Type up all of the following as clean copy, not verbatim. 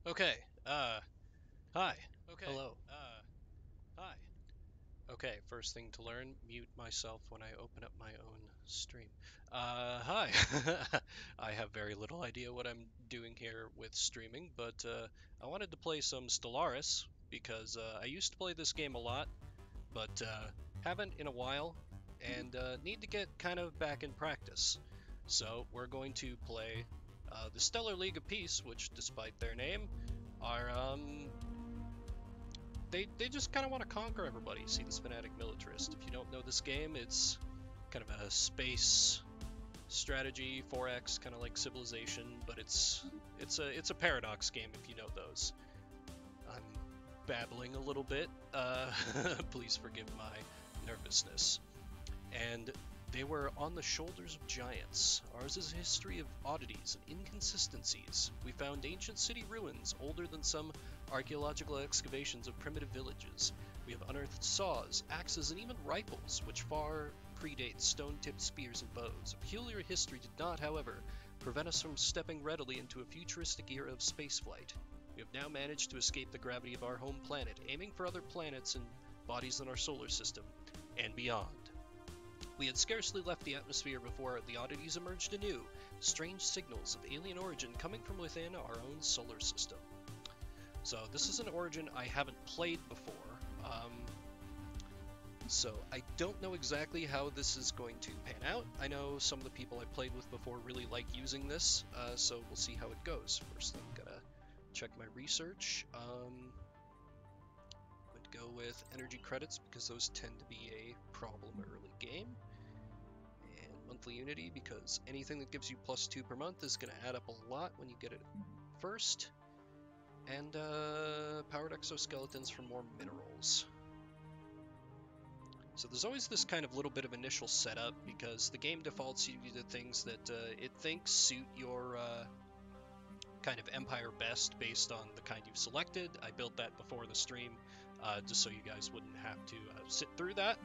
Okay, hi. Okay, hello. Hi. Okay, first thing to learn, mute myself when I open up my own stream. Hi. I have very little idea what I'm doing here with streaming, but I wanted to play some Stellaris because I used to play this game a lot, but haven't in a while, and need to get kind of back in practice. So we're going to play the Stellar League of Peace, which, despite their name, are they just kind of want to conquer everybody. See this fanatic militarist. If you don't know this game, it's kind of a space strategy 4X, kind of like Civilization, but it's a paradox game if you know those. I'm babbling a little bit. Please forgive my nervousness. And they were on the shoulders of giants. Ours is a history of oddities and inconsistencies. We found ancient city ruins older than some archaeological excavations of primitive villages. We have unearthed saws, axes, and even rifles, which far predate stone-tipped spears and bows. A peculiar history did not, however, prevent us from stepping readily into a futuristic era of spaceflight. We have now managed to escape the gravity of our home planet, aiming for other planets and bodies in our solar system, and beyond. We had scarcely left the atmosphere before the oddities emerged anew, strange signals of alien origin coming from within our own solar system. So this is an origin I haven't played before, so I don't know exactly how this is going to pan out. I know some of the people I played with before really like using this, so we'll see how it goes. First thing, gotta check my research. Would go with energy credits because those tend to be a problem early game. Monthly unity, because anything that gives you +2 per month is going to add up a lot when you get it first. And powered exoskeletons for more minerals. So there's always this kind of little bit of initial setup, because the game defaults you to things that it thinks suit your kind of empire best based on the kind you've selected. I built that before the stream, just so you guys wouldn't have to sit through that,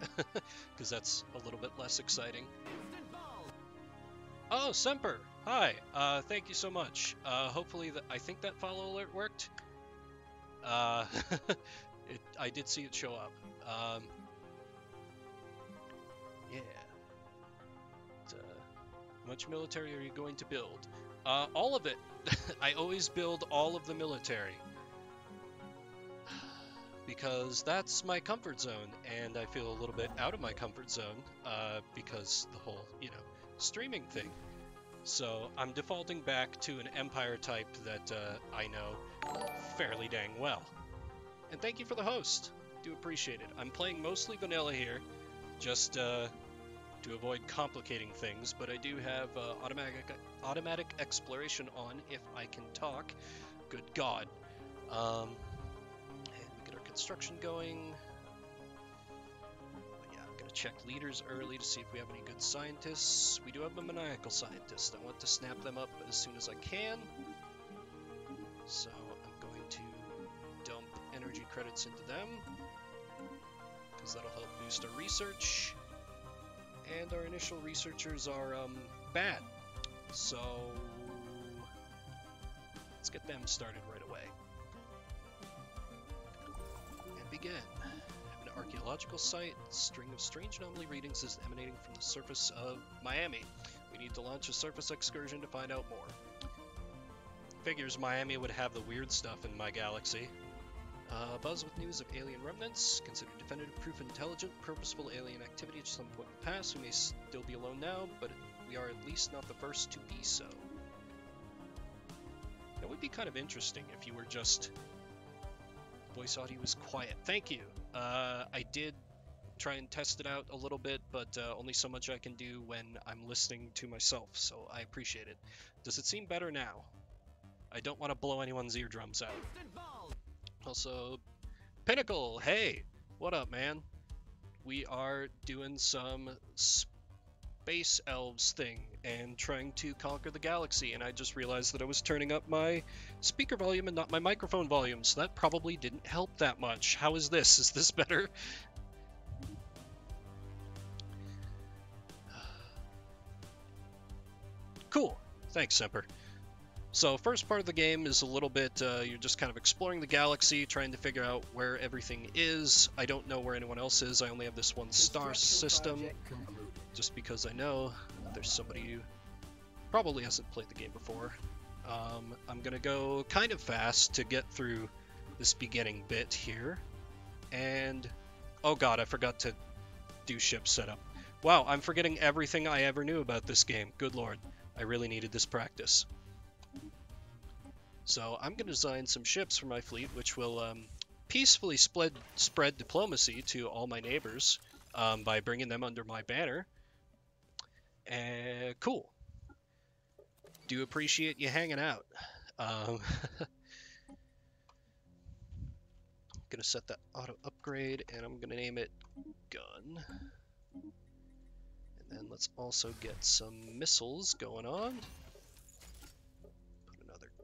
because that's a little bit less exciting. Oh, Semper! Hi! Thank you so much. Hopefully, I think that follow alert worked. I did see it show up. Yeah. How much military are you going to build? All of it. I always build all of the military. Because that's my comfort zone, and I feel a little bit out of my comfort zone, because the whole, streaming thing. So I'm defaulting back to an empire type that I know fairly dang well. And thank you for the host. Do appreciate it. I'm playing mostly vanilla here, just to avoid complicating things, but I do have automatic exploration on if I can talk. Good God. And we get our construction going. I'm going to check leaders early to see if we have any good scientists. We do have a maniacal scientist. I want to snap them up as soon as I can. So I'm going to dump energy credits into them, because that'll help boost our research. And our initial researchers are bad. So let's get them started right away. And begin. Archaeological Site, string of strange anomaly readings is emanating from the surface of Miami. We need to launch a surface excursion to find out more. Figures Miami would have the weird stuff in my galaxy. Buzz with news of alien remnants. Consider definitive proof intelligent, purposeful alien activity at some point in the past. We may still be alone now, but we are at least not the first to be so. It would be kind of interesting if you were just... Voice audio was quiet. Thank you. I did try and test it out a little bit, but only so much I can do when I'm listening to myself, so I appreciate it. Does it seem better now? I don't want to blow anyone's eardrums out. Also, Pinnacle, hey! What up, man? We are doing some space elves thing and trying to conquer the galaxy, and I just realized that I was turning up my speaker volume and not my microphone volume, so that probably didn't help that much. How is this? Is this better? Cool. Thanks, Semper. So first part of the game is a little bit, you're just kind of exploring the galaxy, trying to figure out where everything is. I don't know where anyone else is. I only have this one star system, just because I know there's somebody who probably hasn't played the game before. I'm gonna go kind of fast to get through this beginning bit here. And, oh god, I forgot to do ship setup. Wow, I'm forgetting everything I ever knew about this game. Good lord, I really needed this practice. So I'm going to design some ships for my fleet, which will peacefully spread diplomacy to all my neighbors by bringing them under my banner. Cool. Do appreciate you hanging out. I'm going to set that auto upgrade, and I'm going to name it Gun. And then let's also get some missiles going on.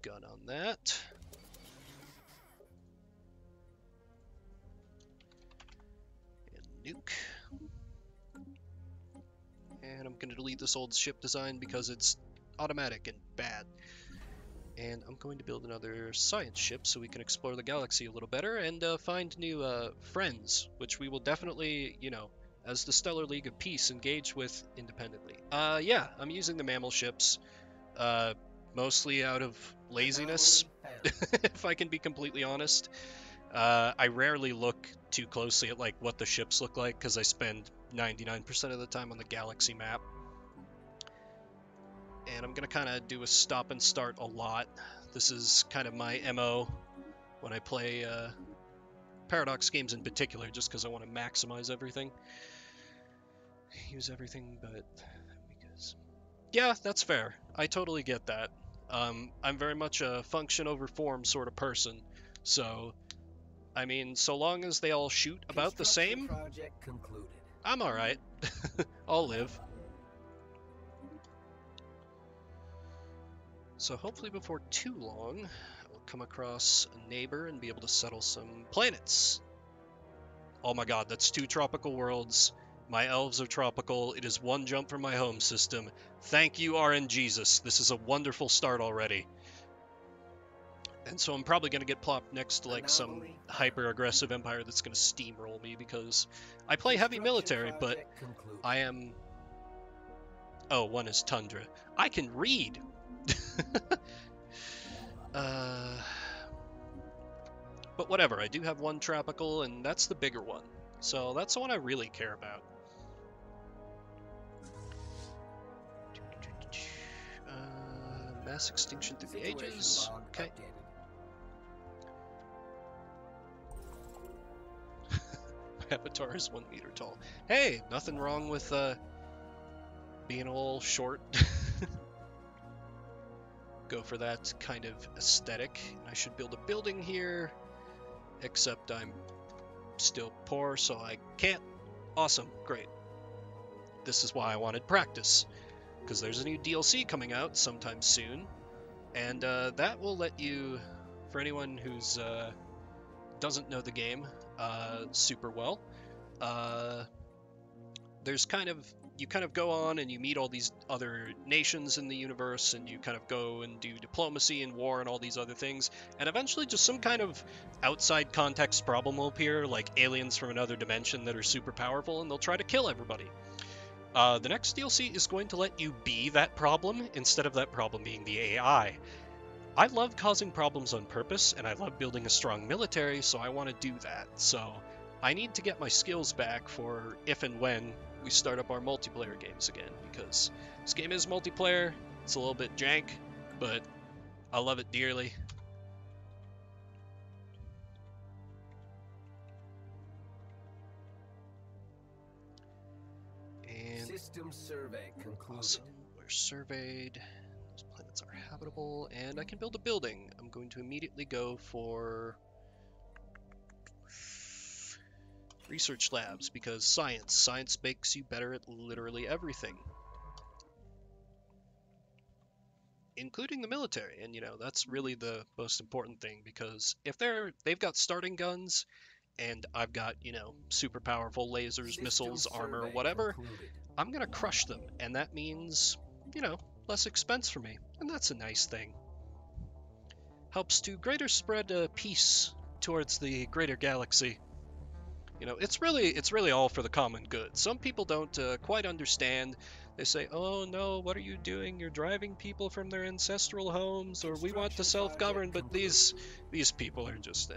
Gun on that. And nuke. And I'm going to delete this old ship design because it's automatic and bad. And I'm going to build another science ship so we can explore the galaxy a little better and find new friends, which we will definitely, you know, as the Stellar League of Peace, engage with independently. Yeah, I'm using the mammal ships. Mostly out of laziness, if I can be completely honest. I rarely look too closely at like what the ships look like because I spend 99% of the time on the galaxy map. And I'm going to kind of do a stop and start a lot. This is kind of my MO when I play Paradox games in particular, just because I want to maximize everything. Use everything, but because... Yeah, that's fair. I totally get that. I'm very much a function over form sort of person, so, I mean, so long as they all shoot about the same, I'm alright. I'll live. So hopefully before too long, I'll come across a neighbor and be able to settle some planets. Oh my god, that's 2 tropical worlds. My elves are tropical. It is 1 jump from my home system. Thank you, RNGesus. This is a wonderful start already. And so I'm probably going to get plopped next to like some hyper-aggressive empire that's going to steamroll me because I play heavy military, but I am... Oh, 1 is Tundra. I can read! But whatever, I do have 1 tropical, and that's the bigger one. So that's the one I really care about. Mass extinction through the ages. Okay. My avatar is 1 meter tall. Hey, nothing wrong with being a little short. Go for that kind of aesthetic. I should build a building here, except I'm still poor, so I can't. Awesome, great. This is why I wanted practice, because there's a new DLC coming out sometime soon, and that will let you, for anyone who's doesn't know the game super well, there's you kind of go on and you meet all these other nations in the universe, and you kind of go and do diplomacy and war and all these other things, and eventually just some kind of outside context problem will appear, like aliens from another dimension that are super powerful, and they'll try to kill everybody. The next DLC is going to let you be that problem instead of that problem being the AI. I love causing problems on purpose, and I love building a strong military, so I want to do that. So I need to get my skills back for if and when we start up our multiplayer games again, because this game is multiplayer. It's a little bit jank, but I love it dearly. And system survey concluded. Awesome. We're surveyed. Those planets are habitable, and I can build a building. I'm going to immediately go for research labs, because science makes you better at literally everything, including the military. And you know, that's really the most important thing, because if they've got starting guns and I've got, you know, super powerful lasers, System missiles, armor, survey whatever, concluded. I'm gonna crush them, and that means, you know, less expense for me, and that's a nice thing. helps to greater spread peace towards the greater galaxy. You know, it's really all for the common good. Some people don't quite understand. They say, "Oh no, what are you doing? You're driving people from their ancestral homes, or we want to self-govern." But these people are just,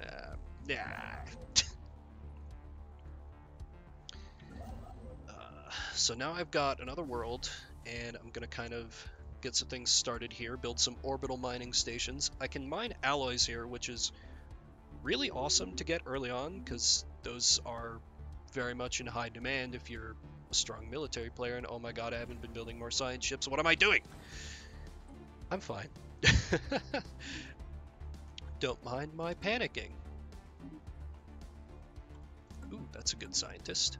yeah. So now I've got another world, and I'm gonna kind of get some things started here, build some orbital mining stations. I can mine alloys here, which is really awesome to get early on, because those are very much in high demand if you're a strong military player. And oh my god, I haven't been building more science ships. What am I doing? I'm fine. Don't mind my panicking. Ooh, that's a good scientist.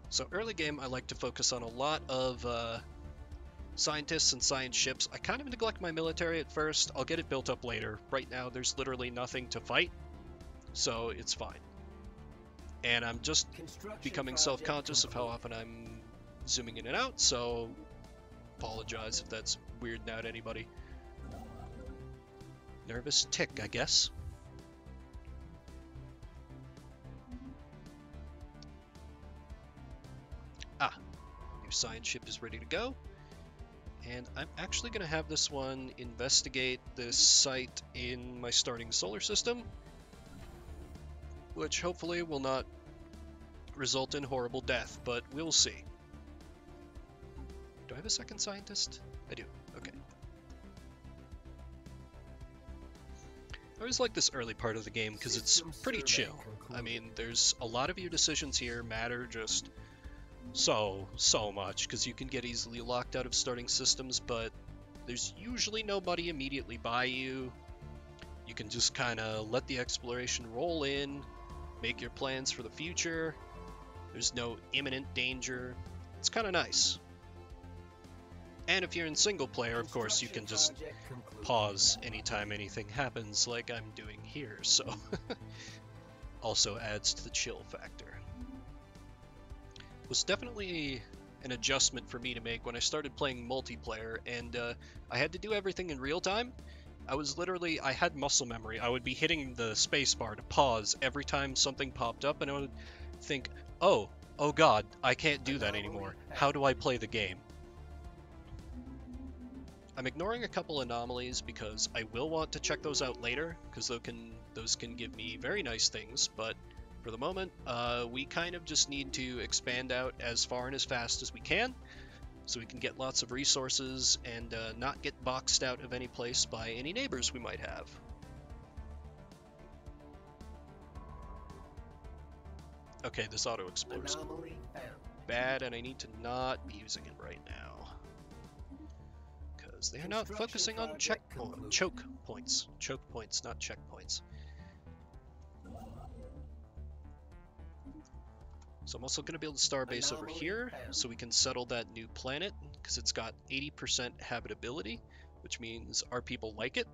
So early game, I like to focus on a lot of scientists and science ships. I kind of neglect my military at first. I'll get it built up later. Right now, there's literally nothing to fight, so it's fine. And I'm just becoming self-conscious of how often I'm zooming in and out, so apologize if that's weirding out anybody. Nervous tick, I guess. New science ship is ready to go. And I'm actually going to have this one investigate this site in my starting solar system, which hopefully will not result in horrible death, but we'll see. Do I have a second scientist? I do. Okay. I always like this early part of the game because it's pretty chill. I mean, there's a lot of your decisions here matter just so much, because you can get easily locked out of starting systems, but there's usually nobody immediately by you. You can just kind of let the exploration roll in, make your plans for the future. There's no imminent danger. It's kind of nice. And if you're in single player, of course, you can just pause anytime anything happens, like I'm doing here, so also adds to the chill factor. It was definitely an adjustment for me to make when I started playing multiplayer, and I had to do everything in real time. I had muscle memory. I would be hitting the spacebar to pause every time something popped up, and I would think, oh god, I can't do that anymore. How do I play the game? I'm ignoring a couple anomalies because I will want to check those out later, because those can give me very nice things, but for the moment, we kind of just need to expand out as far and as fast as we can, so we can get lots of resources and not get boxed out of any place by any neighbors we might have. Okay, this auto-explorer is bad, and I need to not be using it right now, because they're not focusing on choke points, not checkpoints. So I'm also going to build a starbase over here so we can settle that new planet, because it's got 80% habitability, which means our people like it,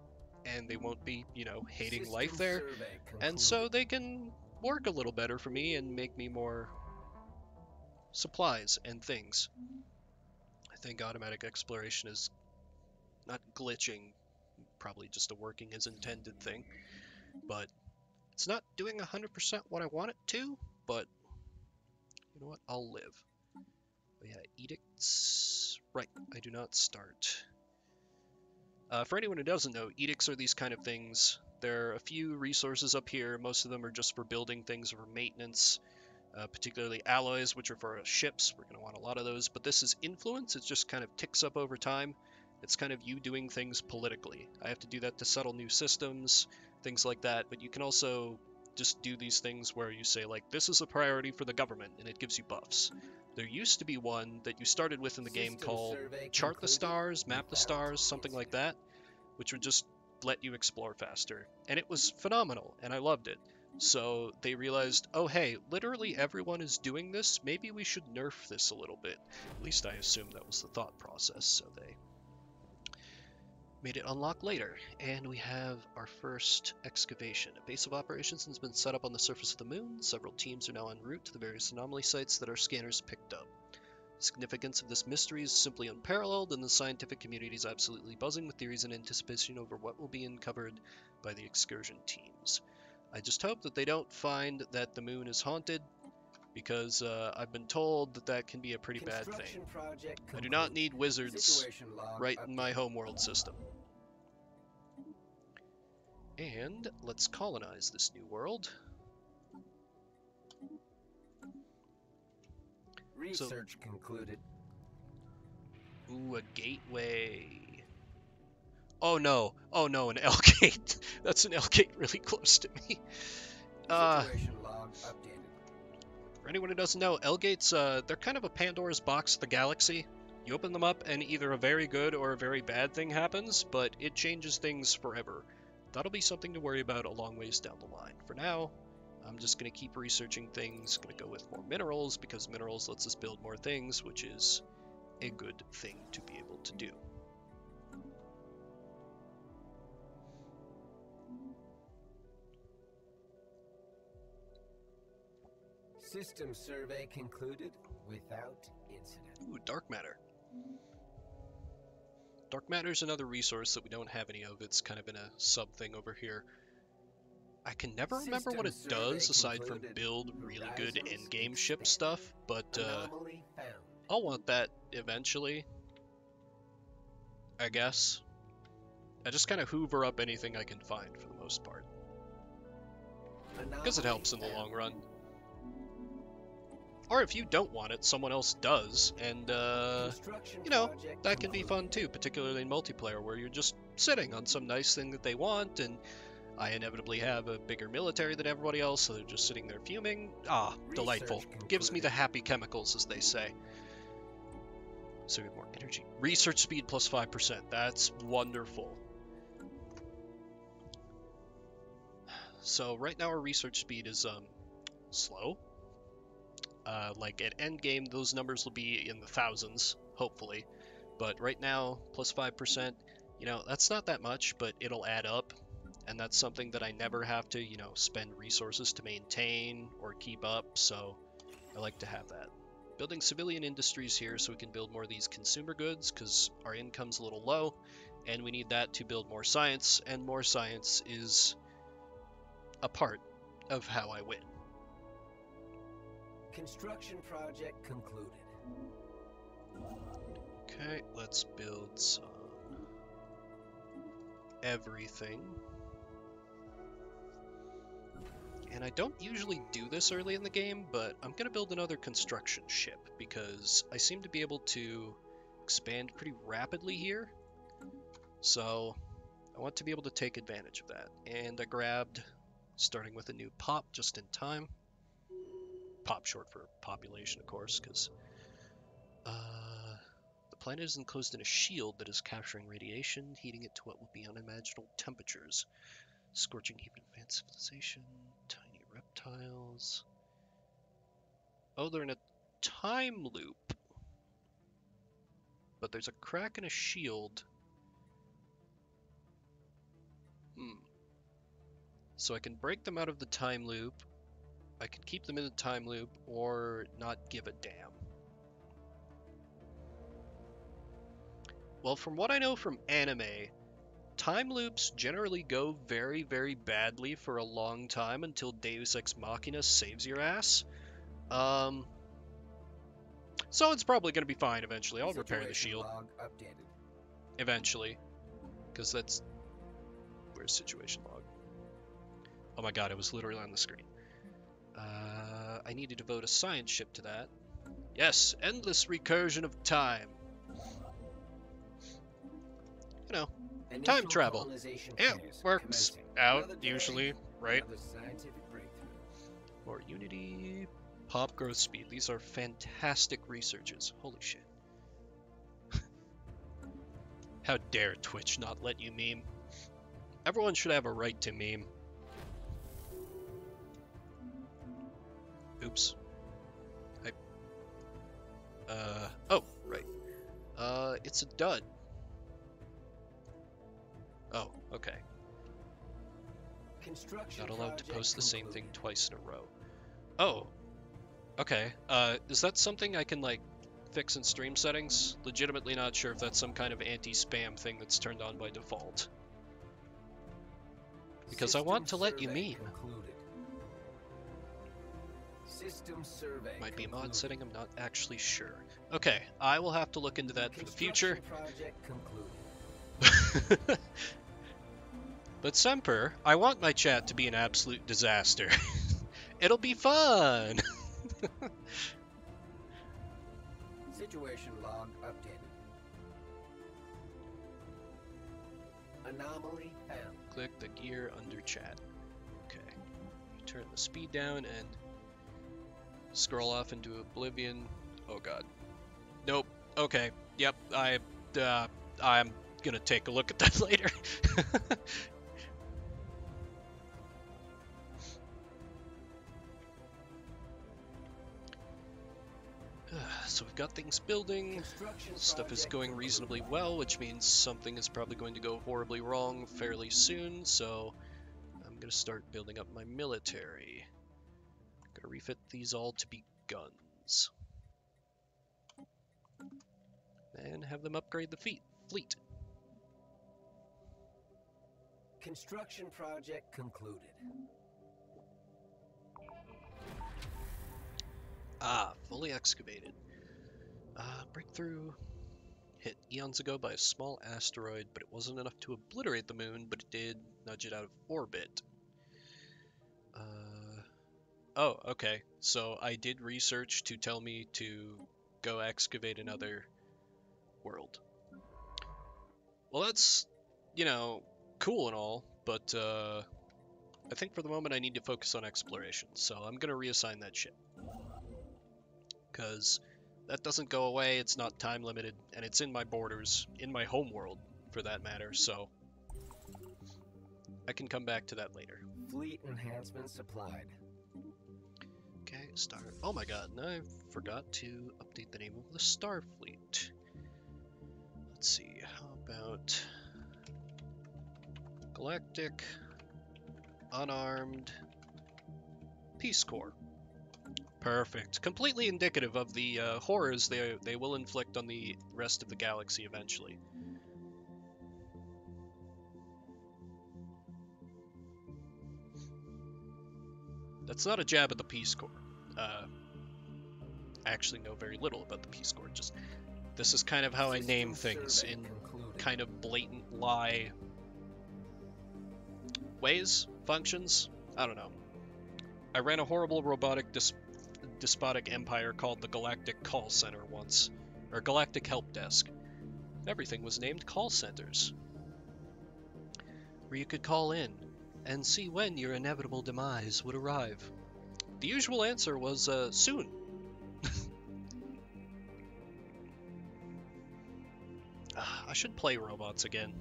and they won't be, you know, hating life there, and so they can work a little better for me and make me more supplies and things. I think automatic exploration is not glitching, probably just a working as intended thing, but it's not doing 100% what I want it to, but you know what? I'll live. Oh yeah, edicts. Right, I do not start. For anyone who doesn't know, edicts are these kind of things. There are a few resources up here. Most of them are just for building things or for maintenance, particularly alloys, which are for ships. We're going to want a lot of those. But this is influence. It just kind of ticks up over time. It's kind of you doing things politically. I have to do that to settle new systems, things like that. But you can also just do these things where you say, like, this is a priority for the government, and it gives you buffs. There used to be one that you started with in the game called Chart the Stars, Map the Stars, something like that, which would just let you explore faster. And it was phenomenal, and I loved it. So they realized, oh hey, literally everyone is doing this, maybe we should nerf this a little bit. At least I assume that was the thought process, so they made it unlock later. And we have our first excavation. A base of operations has been set up on the surface of the moon. Several teams are now en route to the various anomaly sites that our scanners picked up. Significance of this mystery is simply unparalleled, and the scientific community is absolutely buzzing with theories and anticipation over what will be uncovered by the excursion teams. I just hope that they don't find that the moon is haunted, because I've been told that that can be a pretty bad thing. I do not need wizards right in my homeworld system. And let's colonize this new world. Research concluded. Ooh, a gateway. Oh no, an L gate. That's an L gate really close to me. Situation log updated. For anyone who doesn't know, L gates, they're kind of a Pandora's box of the galaxy. You open them up and either a very good or a very bad thing happens, but it changes things forever. That'll be something to worry about a long ways down the line. For now, I'm just going to keep researching things, going to go with more minerals, because minerals lets us build more things, which is a good thing to be able to do. System survey concluded without incident. Ooh, dark matter. Dark matter is another resource that we don't have any of. It's kind of in a sub thing over here. I can never remember what it does aside from build really good in-game ship stuff, but I'll want that eventually, I guess. I just kind of hoover up anything I can find for the most part, because it helps in the long run. Or if you don't want it, someone else does, and you know, that can be fun too, particularly in multiplayer, where you're just sitting on some nice thing that they want, and I inevitably have a bigger military than everybody else, so they're just sitting there fuming. Ah, delightful. Gives me the happy chemicals, as they say. So we have more energy. Research speed plus 5%. That's wonderful. So right now our research speed is slow. Like at endgame, those numbers will be in the thousands, hopefully. But right now, plus 5%, you know, that's not that much, but it'll add up. And that's something that I never have to, you know, spend resources to maintain or keep up, so I like to have that. Building civilian industries here so we can build more of these consumer goods, because our income's a little low, and we need that to build more science, and more science is a part of how I win. Construction project concluded. Okay, let's build some everything. And I don't usually do this early in the game, but I'm going to build another construction ship, because I seem to be able to expand pretty rapidly here. So I want to be able to take advantage of that. And I grabbed, starting with a new pop just in time. Pop short for population, of course, because the planet is enclosed in a shield that is capturing radiation, heating it to what will be unimaginable temperatures. Scorching heat of advanced civilization, tiny reptiles. Oh, they're in a time loop. But there's a crack in a shield. So I can break them out of the time loop. I can keep them in the time loop, or not give a damn. Well, from what I know from anime, time loops generally go very, very badly for a long time until Deus Ex Machina saves your ass. So it's probably going to be fine eventually. I'll repair the shield. Eventually. Because that's... Where's situation log? Oh my god, it was literally on the screen. I need to devote a science ship to that. Yes, endless recursion of time. You know, time travel. It works out, usually, right? More unity, pop growth speed. These are fantastic researches. Holy shit. How dare Twitch not let you meme? Everyone should have a right to meme. Oops. Oh, right. It's a dud. Oh, okay. Not allowed to post the same thing twice in a row. Oh, okay. Is that something I can, like, fix in stream settings. Legitimately not sure if that's some kind of anti-spam thing that's turned on by default. Because I want to let you meme. Might be a mod setting, I'm not actually sure. Okay, I will have to look into that for the future. But Semper, I want my chat to be an absolute disaster. It'll be fun! Situation log updated. Anomaly found. Click the gear under chat. Okay. Turn the speed down and scroll off into oblivion. Oh god. Nope. Okay. Yep. I'm gonna take a look at that later. So we've got things building, stuff is going reasonably well, which means something is probably going to go horribly wrong fairly soon, so I'm going to start building up my military. I'm going to refit these all to be guns. And have them upgrade the fleet. Construction project concluded. Ah, fully excavated. Breakthrough hit eons ago by a small asteroid, but it wasn't enough to obliterate the moon, but it did nudge it out of orbit. Oh, okay. So I did research to tell me to go excavate another world. Well, that's, you know, cool and all, but I think for the moment I need to focus on exploration, so I'm gonna reassign that ship. Because that doesn't go away, it's not time limited, and it's in my borders, in my home world, for that matter, so I can come back to that later. Fleet enhancement supplied. Okay, oh my god, and I forgot to update the name of the Starfleet. Let's see, how about Galactic Unarmed Peace Corps. Perfect. Completely indicative of the horrors they will inflict on the rest of the galaxy eventually. That's not a jab at the Peace Corps. I actually know very little about the Peace Corps. Just this is kind of how I name things in kind of blatant lie ways, functions. I don't know. I ran a horrible robotic despotic empire called the Galactic Call Center once, or Galactic Help Desk. Everything was named call centers, where you could call in and see when your inevitable demise would arrive. The usual answer was, soon. I should play robots again.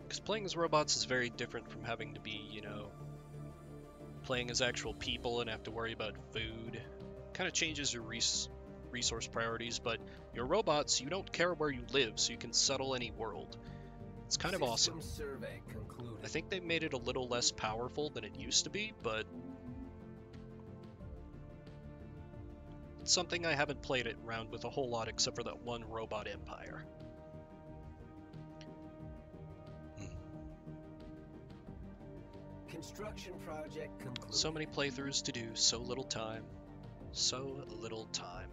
Because playing as robots is very different from having to be, you know, playing as actual people and have to worry about food. Kind of changes your resource priorities, but your robots, you don't care where you live, so you can settle any world. It's kind of awesome. I think they made it a little less powerful than it used to be, but it's something I haven't played it around with a whole lot except for that one robot empire. Construction project concluded. So many playthroughs to do, so little time. So little time.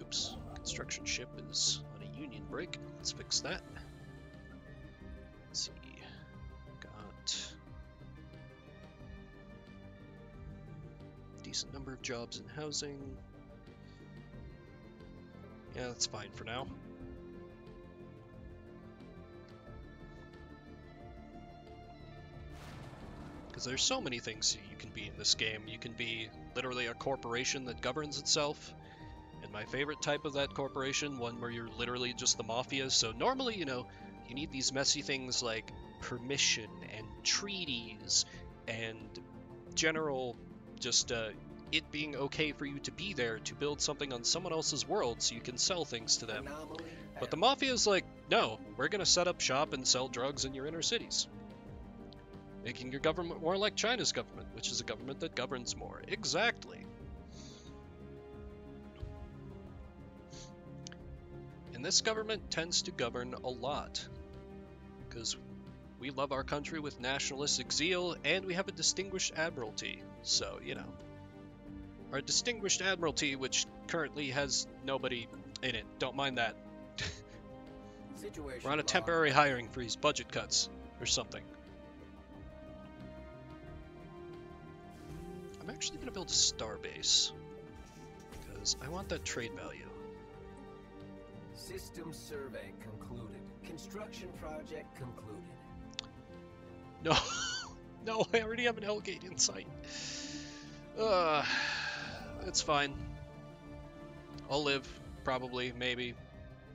Oops, construction ship is on a union break. Let's fix that. Let's see. Got a decent number of jobs in housing. Yeah, that's fine for now. Because there's so many things you can be in this game. You can be literally a corporation that governs itself. And my favorite type of that corporation, one where you're literally just the mafia. So normally, you know, you need these messy things like permission and treaties and general just it being okay for you to be there to build something on someone else's world so you can sell things to them. But the mafia is like, no, we're going to set up shop and sell drugs in your inner cities. Making your government more like China's government, which is a government that governs more. Exactly. And this government tends to govern a lot. Because we love our country with nationalistic zeal, and we have a distinguished admiralty. So, you know. Our distinguished admiralty, which currently has nobody in it. Don't mind that. We're on a temporary hiring freeze, budget cuts, or something. I'm actually going to build a starbase, because I want that trade value. System survey concluded. Construction project concluded. No, no, I already have an Hellgate in sight. It's fine. I'll live, probably, maybe,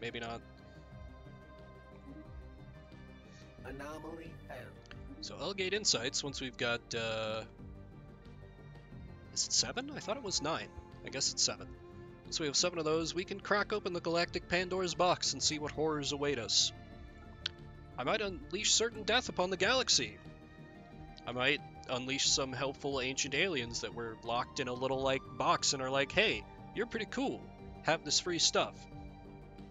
maybe not. Anomaly found. So Hellgate Insights, once we've got, is it 7? I thought it was 9. I guess it's 7. Once we have 7 of those, we can crack open the Galactic Pandora's box and see what horrors await us. I might unleash certain death upon the galaxy. I might unleash some helpful ancient aliens that were locked in a little, like, box and are like, hey, you're pretty cool. Have this free stuff.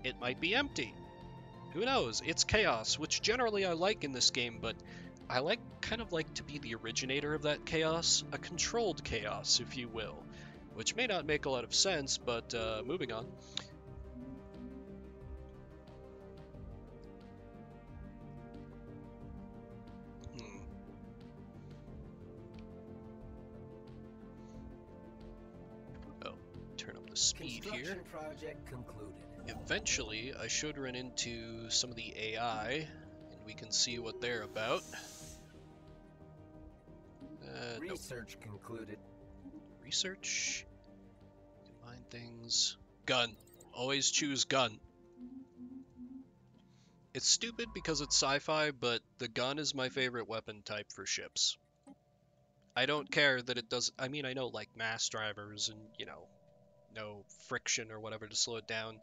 It might be empty. Who knows? It's chaos, which generally I like in this game, but I kind of like to be the originator of that chaos, a controlled chaos, if you will, which may not make a lot of sense, but moving on. Oh, turn up the speed here. Project concluded. Eventually, I should run into some of the AI, and we can see what they're about. Research concluded. Research? Combine things. Gun. Always choose gun. It's stupid because it's sci-fi, but the gun is my favorite weapon type for ships. I don't care that it does. I mean, I know, like, mass drivers and, you know, no friction or whatever to slow it down,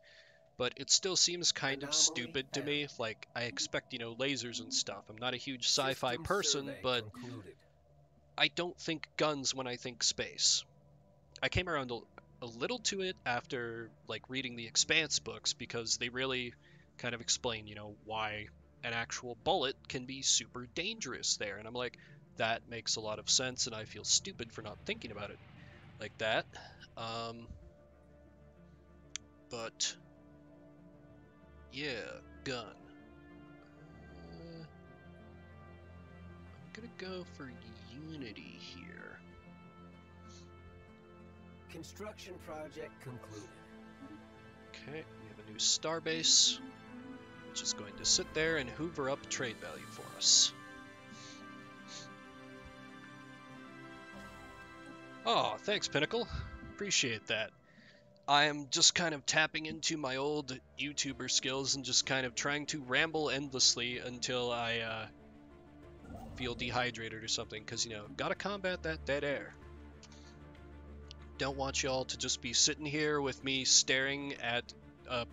but it still seems kind of stupid to me. Like, I expect, you know, lasers and stuff. I'm not a huge sci-fi person, but I don't think guns when I think space. I came around a little to it after, like, reading the Expanse books, because they really kind of explain, you know, why an actual bullet can be super dangerous there. And I'm like, that makes a lot of sense, and I feel stupid for not thinking about it like that. But yeah, gun. I'm gonna go for Unity here. Construction project concluded. Okay, we have a new starbase, which is going to sit there and hoover up trade value for us. Oh, thanks, Pinnacle. Appreciate that. I am just kind of tapping into my old YouTuber skills and just kind of trying to ramble endlessly until I feel dehydrated or something, because, you know, gotta combat that dead air. Don't want y'all to just be sitting here with me staring at a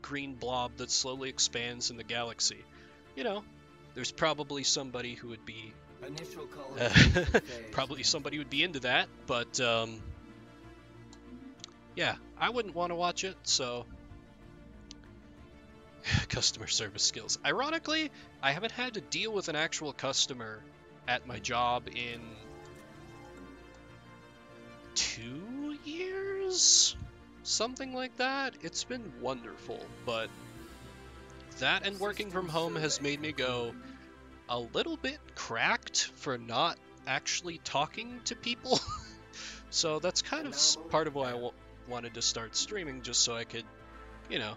green blob that slowly expands in the galaxy. You know, there's probably somebody who would be Initial probably somebody would be into that, but yeah, I wouldn't want to watch it, so customer service skills. Ironically, I haven't had to deal with an actual customer at my job in 2 years? Something like that. It's been wonderful, but that and working from home has made me go a little bit cracked for not actually talking to people. So that's kind of part of why I wanted to start streaming, just so I could, you know,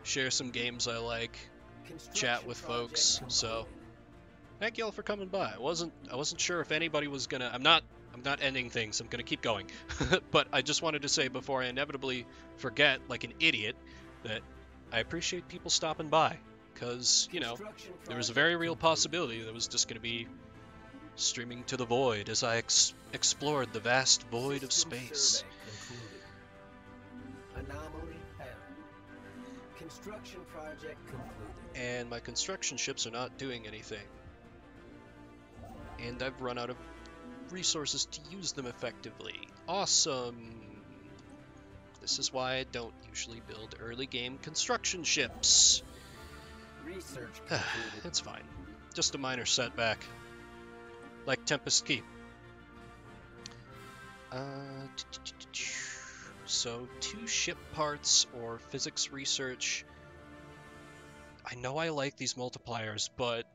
share some games I like, chat with folks. So thank you all for coming by. I wasn't sure if anybody was gonna. I'm not ending things. I'm gonna keep going. But I just wanted to say before I inevitably forget, like an idiot, that I appreciate people stopping by. Because, you know, there was a very real possibility that was just going to be streaming to the void as I explored the vast void of space. Anomaly found. Construction project concluded. And my construction ships are not doing anything. And I've run out of resources to use them effectively. Awesome! This is why I don't usually build early game construction ships. Research concluded. It's fine. Just a minor setback. Like Tempest Keep. So 2 ship parts or physics research. I know I like these multipliers, but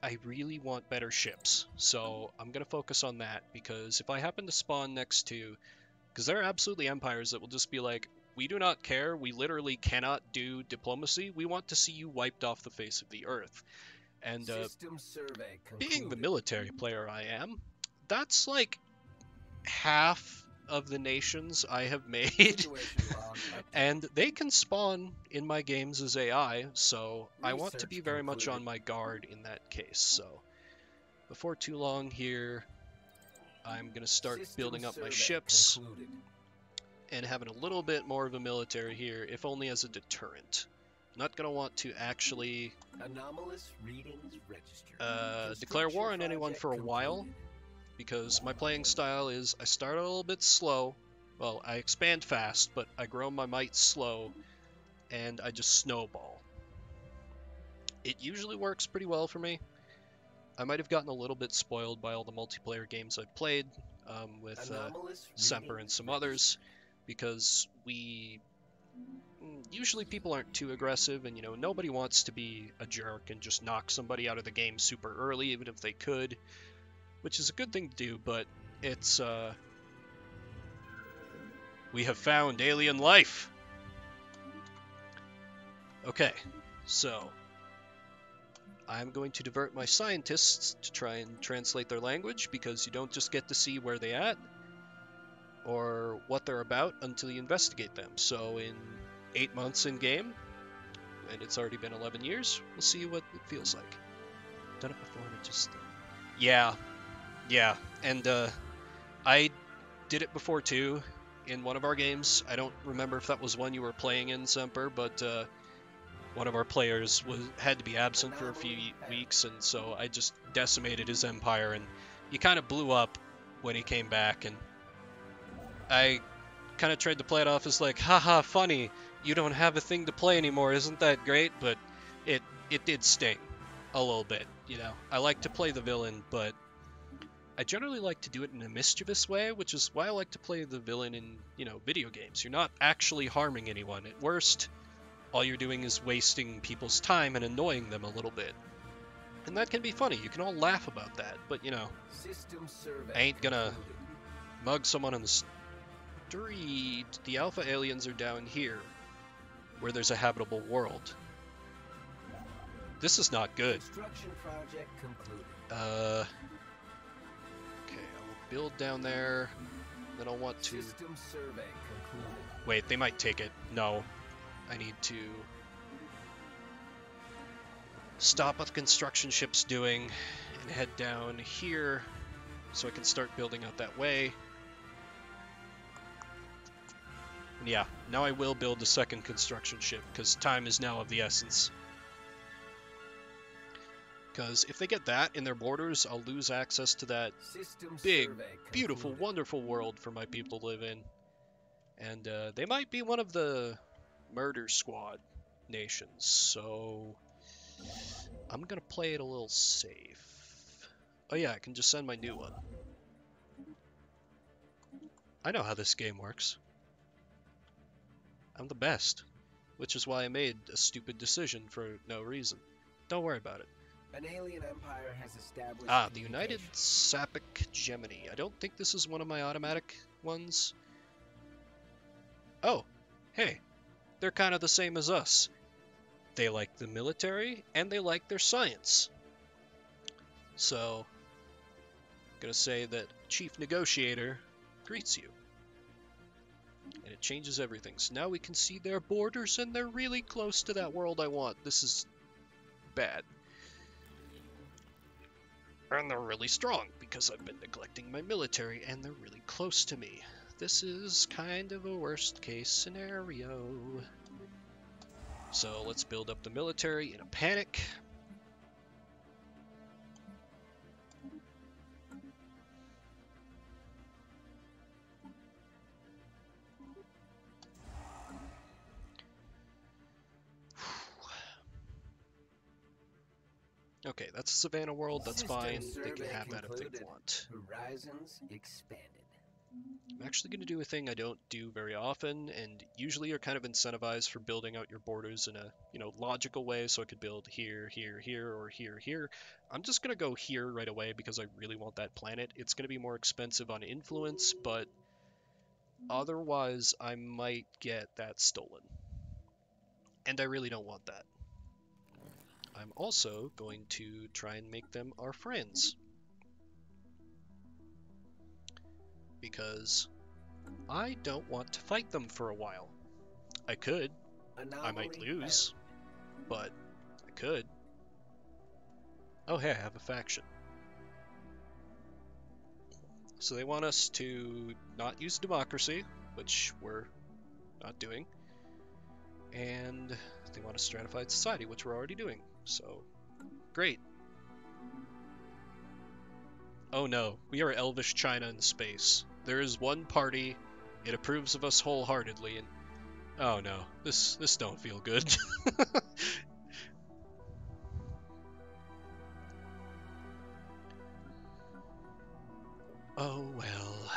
I really want better ships. So I'm going to focus on that, because if I happen to spawn next to... Because there are absolutely empires that will just be like, we do not care, we literally cannot do diplomacy, we want to see you wiped off the face of the earth. And System survey being the concluded. military player I am, that's like half of the nations I have made, Situation log update. and they can spawn in my games as AI, so I want to Research be very much concluded. on my guard in that case. So before too long here, I'm going to start System building up my survey ships concluded. and having a little bit more of a military here, if only as a deterrent. Not going to want to actually Anomalous readings registered. declare war on Construction anyone for a project while, concluded. because my playing style is I start a little bit slow. Well, I expand fast, but I grow my might slow, and I just snowball. It usually works pretty well for me. I might have gotten a little bit spoiled by all the multiplayer games I've played with Anomalous Semper and readings some registered. others, because usually people aren't too aggressive, and nobody wants to be a jerk and just knock somebody out of the game super early, even if they could, which is a good thing to do, but it's we have found alien life. Okay, so I'm going to divert my scientists to try and translate their language, because you don't just get to see where they're at or what they're about until you investigate them. So in 8 months in game, and it's already been 11 years, we'll see what it feels like. Done it before, and it just... Yeah, and I did it before too, in one of our games. I don't remember if that was one you were playing in, Semper, but one of our players had to be absent for a few weeks, and so I just decimated his empire, and he kind of blew up when he came back, and I kind of tried to play it off as like, haha, funny, you don't have a thing to play anymore, isn't that great? But it did sting a little bit, I like to play the villain, but I generally like to do it in a mischievous way, which is why I like to play the villain in, video games. You're not actually harming anyone. At worst, all you're doing is wasting people's time and annoying them a little bit. And that can be funny. You can all laugh about that, but, System survey I ain't gonna concluded. mug someone on the street. The alpha aliens are down here, where there's a habitable world. This is not good. Construction project concluded. Okay, I'll build down there, then I'll want to... System survey concluded. Wait, they might take it. No. I need to stop what the construction ship's doing and head down here so I can start building out that way. And yeah, now I will build a second construction ship, because time is now of the essence. Because if they get that in their borders, I'll lose access to that System big, survey beautiful, concluded. wonderful world for my people to live in. And they might be one of the murder squad nations, so I'm gonna play it a little safe. Oh yeah, I can just send my new one. I know how this game works. I'm the best, which is why I made a stupid decision for no reason. Don't worry about it. An alien empire has established. Ah, the United communication. Sapic Gemini. I don't think this is one of my automatic ones. Oh, hey, they're kind of the same as us. They like the military, and they like their science. So, I'm gonna say that Chief Negotiator greets you. And it changes everything. So now we can see their borders, and they're really close to that world I want. This is bad. And they're really strong, because I've been neglecting my military, and they're really close to me. This is kind of a worst case scenario. So let's build up the military in a panic. Okay, that's a savannah world, that's System fine. They can survey have that if they concluded. want. Horizons expanded. I'm actually going to do a thing I don't do very often, and usually you're kind of incentivized for building out your borders in a, logical way, so I could build here, here, here, or here, here. I'm just going to go here right away because I really want that planet. It's going to be more expensive on influence, but otherwise I might get that stolen. And I really don't want that. I'm also going to try and make them our friends. Because I don't want to fight them for a while. I could. I might lose. But I could. Oh hey, I have a faction. So they want us to not use democracy, which we're not doing. And they want a stratified society, which we're already doing. So, great. Oh no, we are elvish China in space. There is one party, it approves of us wholeheartedly, and oh no, this don't feel good. Oh well.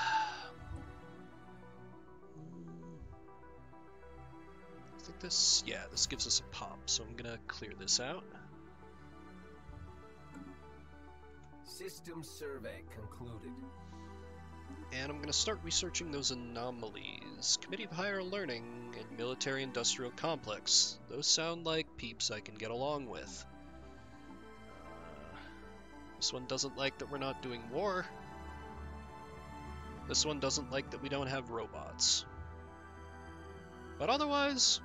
I think this gives us a pop, so I'm gonna clear this out. System survey concluded. And I'm going to start researching those anomalies. Committee of Higher Learning and Military Industrial Complex. Those sound like peeps I can get along with. This one doesn't like that we're not doing war. This one doesn't like that we don't have robots. But otherwise,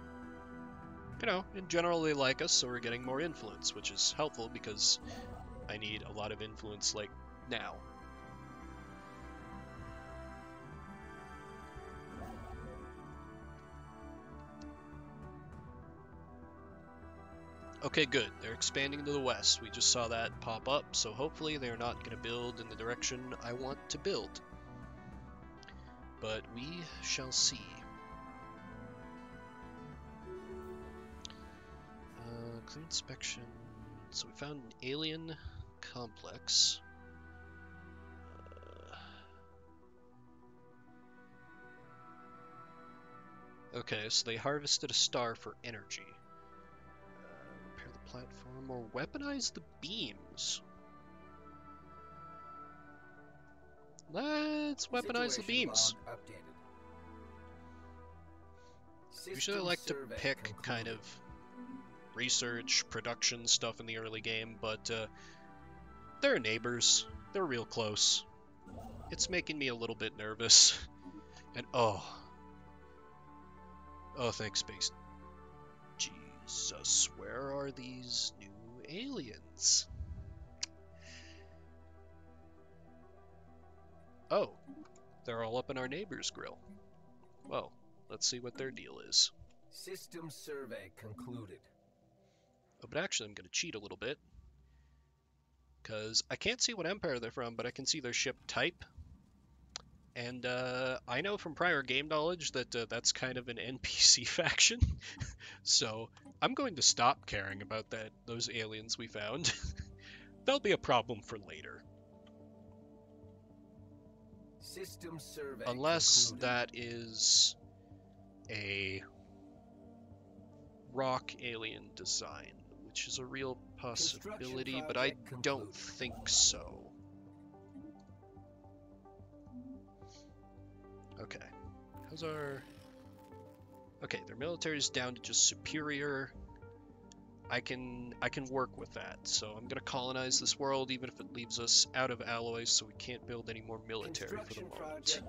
in general they like us, so we're getting more influence, which is helpful because I need a lot of influence, like, now. Okay, good. They're expanding to the west. We just saw that pop up, so hopefully they're not going to build in the direction I want to build. But we shall see. Clean inspection. So we found an alien complex. Okay, so they harvested a star for energy. Repair the platform or weaponize the beams. Let's weaponize the beams. Usually I like to pick kind of research, production stuff in the early game, but they're neighbors. They're real close. It's making me a little bit nervous. And oh, thanks, space. Jesus, where are these new aliens? Oh, they're all up in our neighbor's grill. Well, let's see what their deal is. System survey concluded. Oh, but actually I'm going to cheat a little bit. Because I can't see what empire they're from, but I can see their ship type. And I know from prior game knowledge that that's kind of an NPC faction. So I'm going to stop caring about those aliens we found. They'll be a problem for later. System survey Unless concluded. that is a rock alien design, which is a real possibility, but I don't think so. Okay. How's our... Okay, their military's down to just superior. I can work with that, so I'm gonna colonize this world even if it leaves us out of alloys, so we can't build any more military for the moment.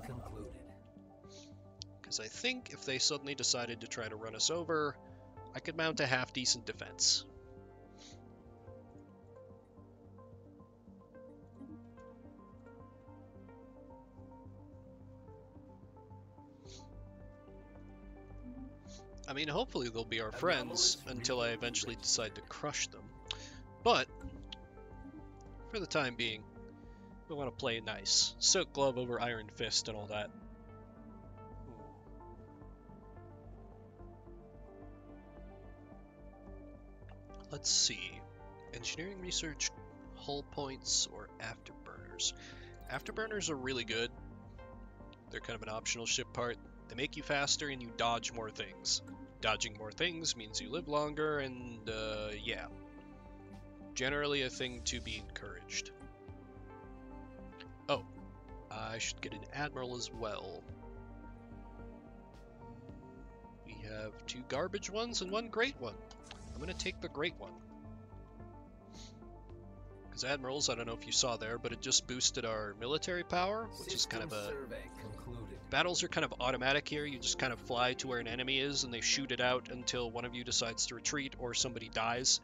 Because I think if they suddenly decided to try to run us over, I could mount a half-decent defense. I mean, hopefully they'll be our friends until I eventually decide to crush them. But, for the time being, we want to play nice. Silk Glove over Iron Fist and all that. Let's see. Engineering research, hull points, or afterburners. Afterburners are really good. They're kind of an optional ship part. They make you faster and you dodge more things. Dodging more things means you live longer and, yeah. Generally a thing to be encouraged. Oh, I should get an admiral as well. We have 2 garbage ones and 1 great one. I'm gonna take the great one. Because admirals, I don't know if you saw there, but it just boosted our military power, which is kind of a... Battles are kind of automatic here. You just kind of fly to where an enemy is and they shoot it out until one of you decides to retreat or somebody dies.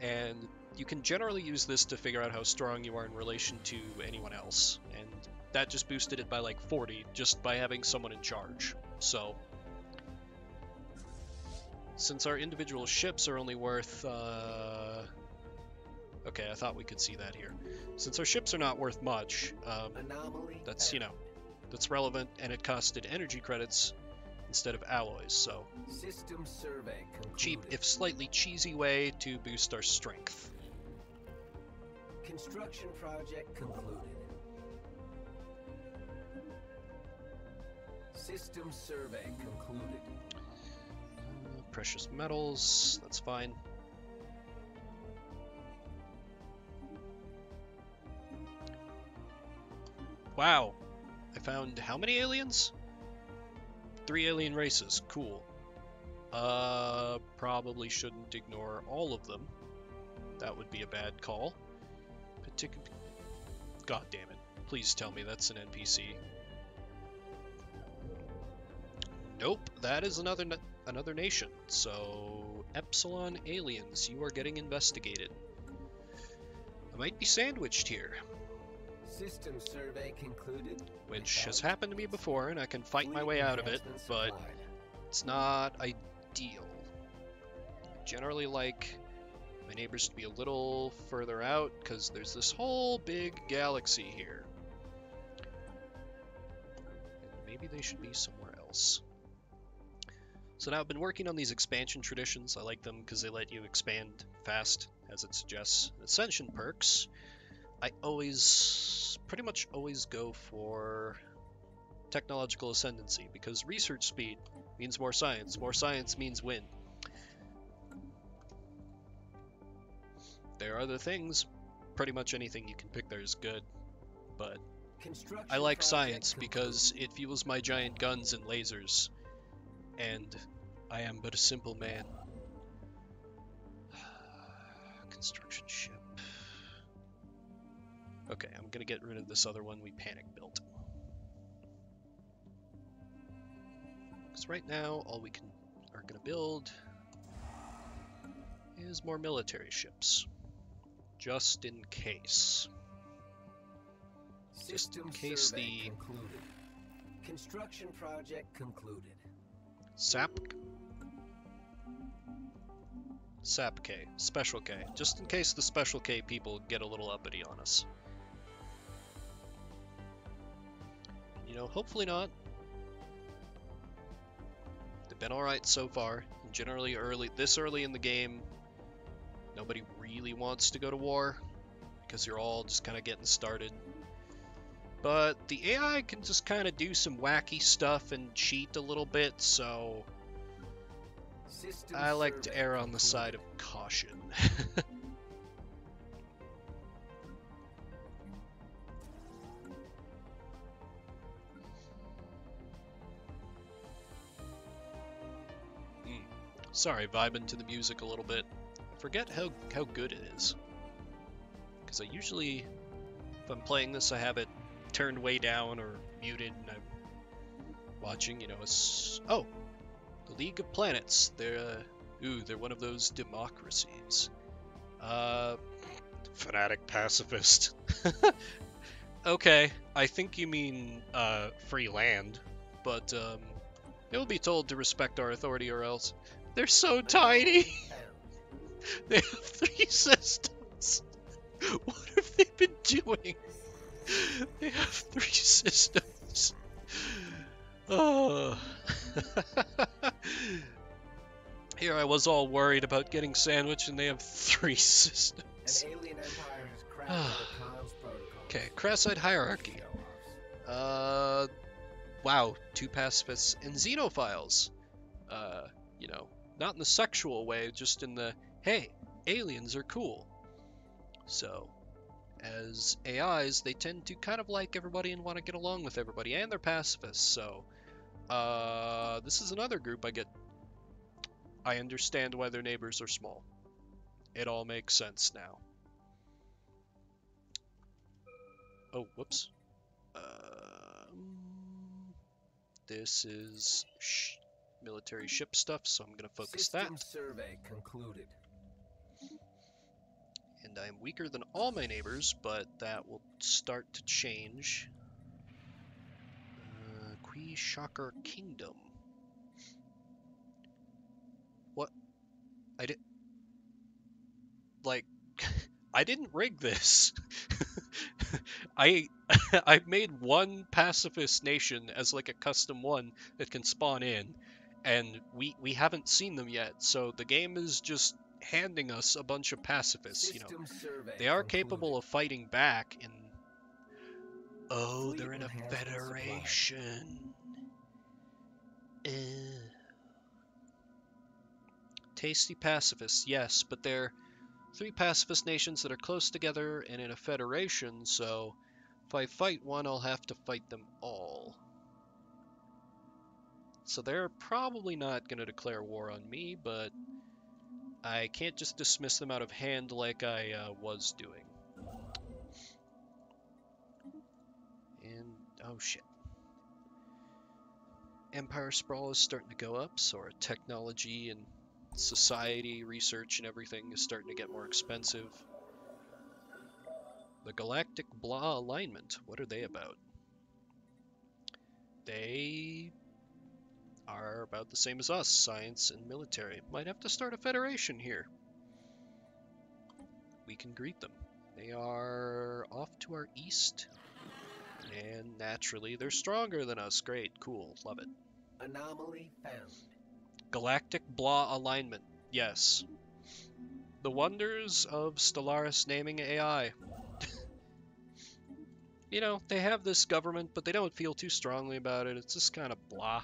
And you can generally use this to figure out how strong you are in relation to anyone else. And that just boosted it by like 40 just by having someone in charge. So, since our individual ships are only worth... Okay, I thought we could see that here. Since our ships are not worth much, that's, you know, that's relevant, and it costed energy credits instead of alloys, so... System survey concluded. Cheap, if slightly cheesy way to boost our strength. Construction project concluded. System survey concluded. Precious metals, that's fine. Wow, I found how many aliens? 3 alien races, cool. Probably shouldn't ignore all of them. That would be a bad call. God damn it, please tell me that's an NPC. Nope, that is another nation. So, Epsilon aliens, you are getting investigated. I might be sandwiched here. System survey concluded. Which has happened to me before, and I can fight my way out of it, but it's not ideal. I generally like my neighbors to be a little further out, because there's this whole big galaxy here. And maybe they should be somewhere else. So now I've been working on these expansion traditions. I like them because they let you expand fast, as it suggests. Ascension perks, I pretty much always go for technological ascendancy, because research speed means more science means win. There are other things, pretty much anything you can pick there is good, but I like science because it fuels my giant guns and lasers, and I am but a simple man. Construction ship. Okay, I'm gonna get rid of this other one we panic built. Because right now, all we are gonna build is more military ships. Just in case. Just in case the... concluded. Construction project concluded. SAP K. Special K. Just in case the Special K people get a little uppity on us. You know, hopefully not. They've been alright so far. And generally this early in the game, nobody really wants to go to war, because you're all just kind of getting started. But the AI can just kind of do some wacky stuff and cheat a little bit, so I like to err on the side of caution. Sorry, vibing to the music a little bit. I forget how good it is. Because I usually, if I'm playing this, I have it turned way down or muted, and I'm watching, you know, oh! The League of Planets. They're one of those democracies. Fanatic pacifist. Okay, I think you mean, free land. But, you'll be told to respect our authority or else. They're so tiny! They have 3 systems! What have they been doing? They have 3 systems! Oh. Here I was all worried about getting sandwiched and they have 3 systems. Jeez. An alien empire has cracked our comms protocols. Okay, crass-eyed hierarchy. Wow, 2 pacifists and xenophiles. You know, not in the sexual way, just in the, hey, aliens are cool. So, as AIs, they tend to kind of like everybody and want to get along with everybody, and they're pacifists, so, this is another group I understand why their neighbors are small. It all makes sense now. Oh, whoops. This is military ship stuff, so I'm going to focus that. System survey concluded. And I'm weaker than all my neighbors, but that will start to change. Qui Shocker Kingdom. What? Like, I didn't rig this. I've made one pacifist nation as like a custom one that can spawn in, and we haven't seen them yet, so the game is just handing us a bunch of pacifists, you know. They are capable of fighting back in... Oh, they're in a federation. Tasty pacifists, yes, but they're 3 pacifist nations that are close together and in a federation, so if I fight one, I'll have to fight them all. So they're probably not going to declare war on me, but I can't just dismiss them out of hand like I was doing. And, oh shit. Empire sprawl is starting to go up, so our technology and society, research, and everything is starting to get more expensive. The Galactic Blah Alignment, what are they about? They are about the same as us, science and military. Might have to start a federation here. We can greet them. They are off to our east, and naturally they're stronger than us. Great, cool, love it. Anomaly found. Galactic Blah Alignment, yes. The wonders of Stellaris naming AI. You know, they have this government, but they don't feel too strongly about it. It's just kind of blah.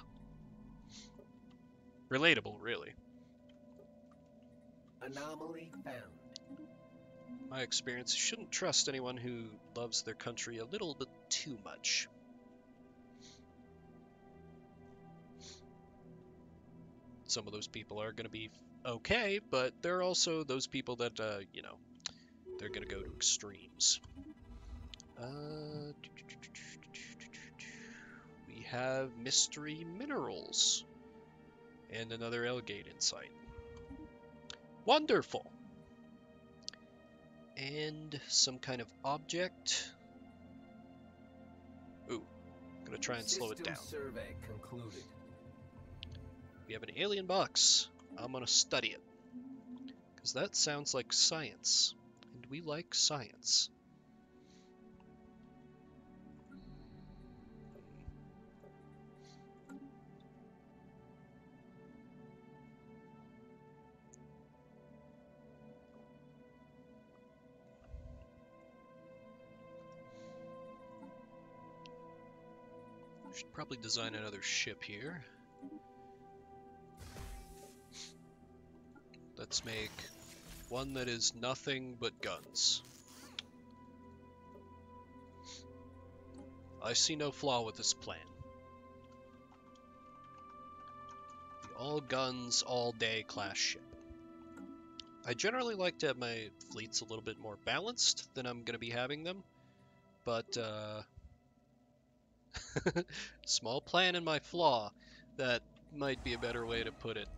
Relatable, really. Anomaly found. My experience, you shouldn't trust anyone who loves their country a little bit too much. Some of those people are going to be okay, but there are also those people that, you know, they're going to go to extremes. We have mystery minerals and another Elgate insight. Wonderful! And some kind of object. Ooh, I'm gonna try and slow it down. Survey concluded. We have an alien box. I'm gonna study it. Because that sounds like science. And we like science. Should probably design another ship here. Let's make one that is nothing but guns. I see no flaw with this plan. The all guns, all day class ship. I generally like to have my fleets a little bit more balanced than I'm going to be having them, but small plan in my flaw. That might be a better way to put it.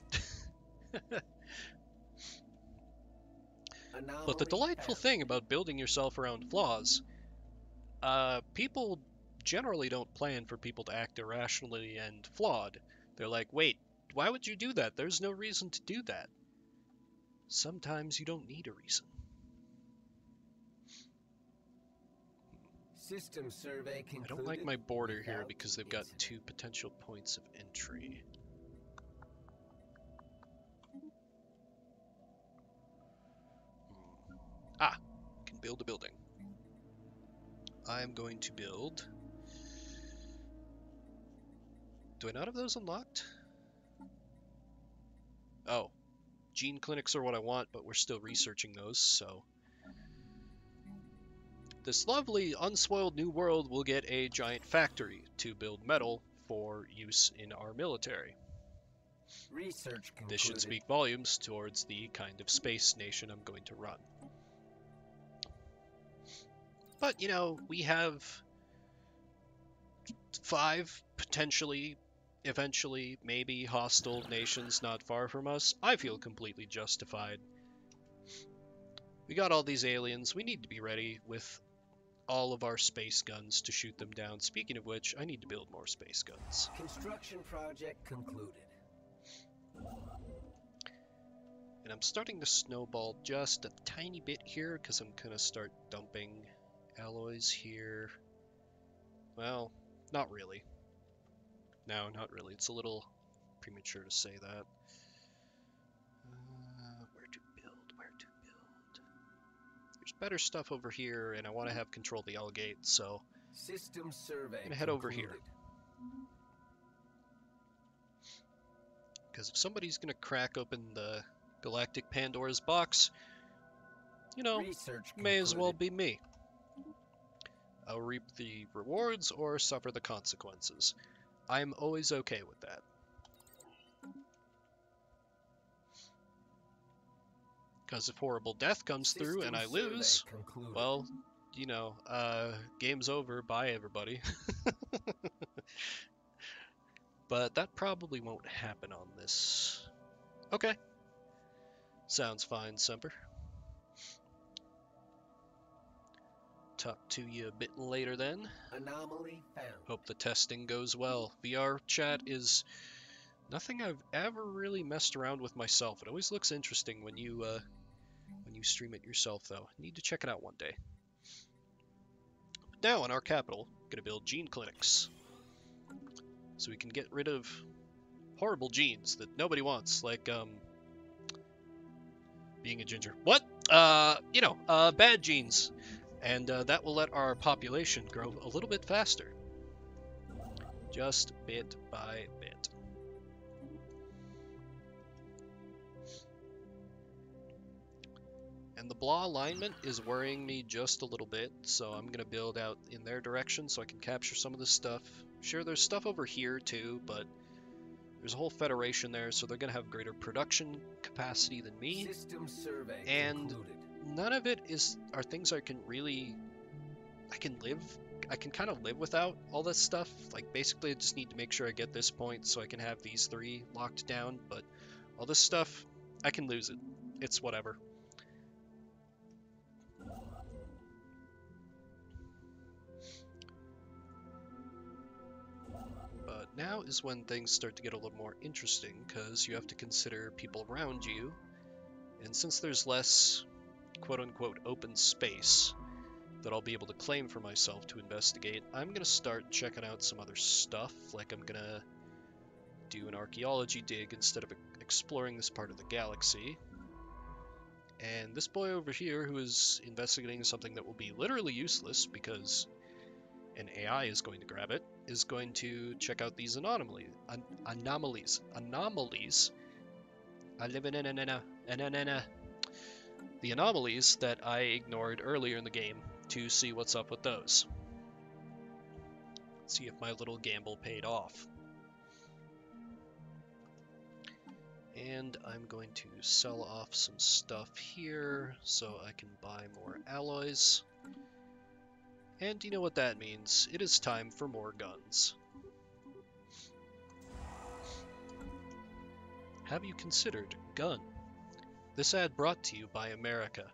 But the delightful thing about building yourself around flaws, people generally don't plan for people to act irrationally and flawed. They're like, wait, why would you do that? There's no reason to do that. Sometimes you don't need a reason. System survey concluded. I don't like my border here because they've got 2 potential points of entry. Ah, build a building. I'm going to build... Do I not have those unlocked? Oh. Gene clinics are what I want, but we're still researching those, so... This lovely, unspoiled new world will get a giant factory to build metal for use in our military. Research concluded. This should speak volumes towards the kind of space nation I'm going to run. But, you know, we have 5 potentially, eventually, maybe hostile nations not far from us. I feel completely justified. We got all these aliens. We need to be ready with all of our space guns to shoot them down. Speaking of which, I need to build more space guns. Construction project concluded. And I'm starting to snowball just a tiny bit here because I'm going to start dumping alloys here. Well, not really. No, not really. It's a little premature to say that. Where to build? Where to build? There's better stuff over here, and I want to have control of the L gate, so System survey I'm going to head over here. Because if somebody's going to crack open the Galactic Pandora's box, you know, may as well be me. I'll reap the rewards or suffer the consequences. I'm always okay with that. Because if horrible death comes through and I lose, well, you know, game's over. Bye, everybody. But that probably won't happen on this. Okay. Sounds fine, Semper. Talk to you a bit later then. Anomaly found. Hope the testing goes well. VR chat is nothing I've ever really messed around with myself. It always looks interesting when you stream it yourself, though. Need to check it out one day. Now, in our capital, gonna build gene clinics, so we can get rid of horrible genes that nobody wants, like being a ginger. What? You know, bad genes. And that will let our population grow a little bit faster. Just bit by bit. And the blah alignment is worrying me just a little bit, so I'm going to build out in their direction so I can capture some of this stuff. Sure, there's stuff over here too, but there's a whole federation there, so they're going to have greater production capacity than me. System survey and concluded. None of it are things I can kind of live without all this stuff. Like, basically I just need to make sure I get this point so I can have these 3 locked down, but all this stuff, I can lose it. It's whatever. But now is when things start to get a little more interesting, because you have to consider people around you, and since there's less quote-unquote open space that I'll be able to claim for myself to investigate, I'm going to start checking out some other stuff, like I'm going to do an archaeology dig instead of exploring this part of the galaxy. And this boy over here, who is investigating something that will be literally useless because an AI is going to grab it, is going to check out these anomalies. I live in the anomalies that I ignored earlier in the game to see what's up with those. See if my little gamble paid off. And I'm going to sell off some stuff here so I can buy more alloys. And you know what that means. It is time for more guns. Have you considered gun? This ad brought to you by America.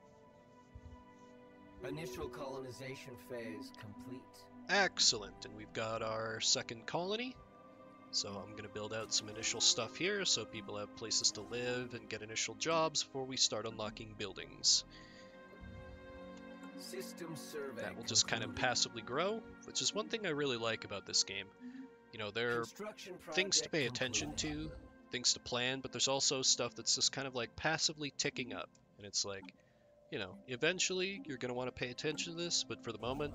Initial colonization phase complete. Excellent, and we've got our second colony. So I'm going to build out some initial stuff here so people have places to live and get initial jobs before we start unlocking buildings. System survey that will just kind of passively grow, which is one thing I really like about this game. You know, there are things to pay attention to, things to plan, but there's also stuff that's just kind of like passively ticking up. And it's like, You know, eventually you're going to want to pay attention to this, but for the moment,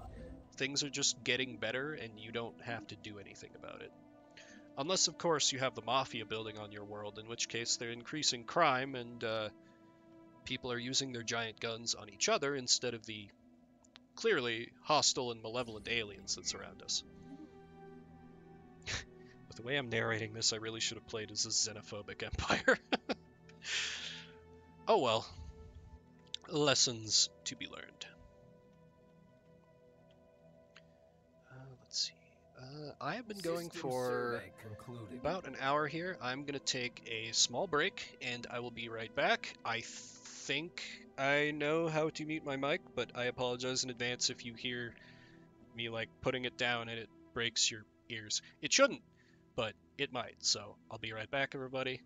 things are just getting better and you don't have to do anything about it. Unless, of course, you have the Mafia building on your world, in which case they're increasing crime and people are using their giant guns on each other instead of the clearly hostile and malevolent aliens that surround us. With the way I'm narrating this, I really should have played as a xenophobic empire. Oh well. Lessons to be learned. Let's see. I have been going for about an hour here. I'm going to take a small break, and I will be right back. I think I know how to mute my mic, but I apologize in advance if you hear me, like, putting it down and it breaks your ears. It shouldn't, but it might, so I'll be right back, everybody.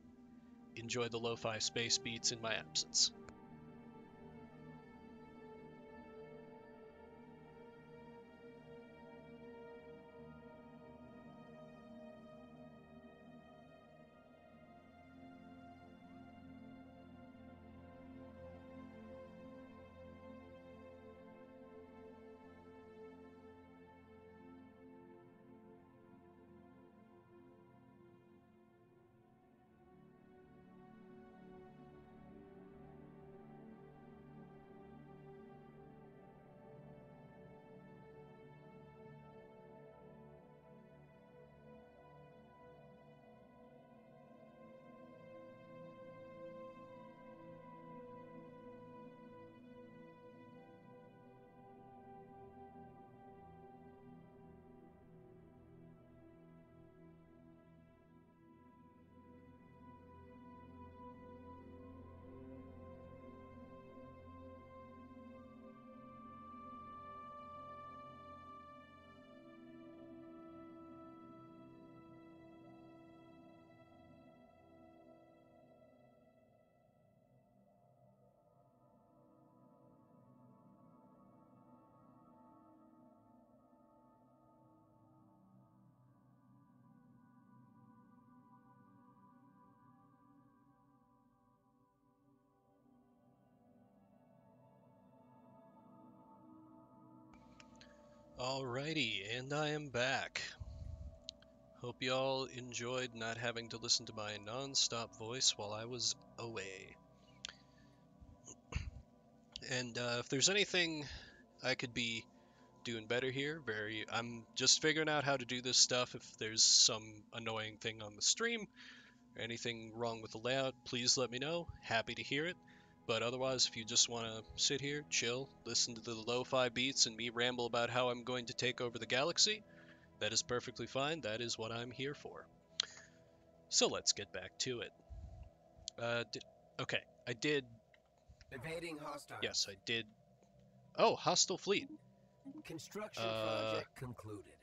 Enjoy the lo-fi space beats in my absence. Alrighty, and I am back. Hope y'all enjoyed not having to listen to my non-stop voice while I was away. And if there's anything I could be doing better here, I'm just figuring out how to do this stuff. If there's some annoying thing on the stream, or anything wrong with the layout, please let me know. Happy to hear it. But otherwise, if you just want to sit here, chill, listen to the lo-fi beats and me ramble about how I'm going to take over the galaxy, that is perfectly fine. That is what I'm here for. So let's get back to it. Okay, I did... Evading hostile. Yes, I did... Oh, hostile fleet. Construction project concluded.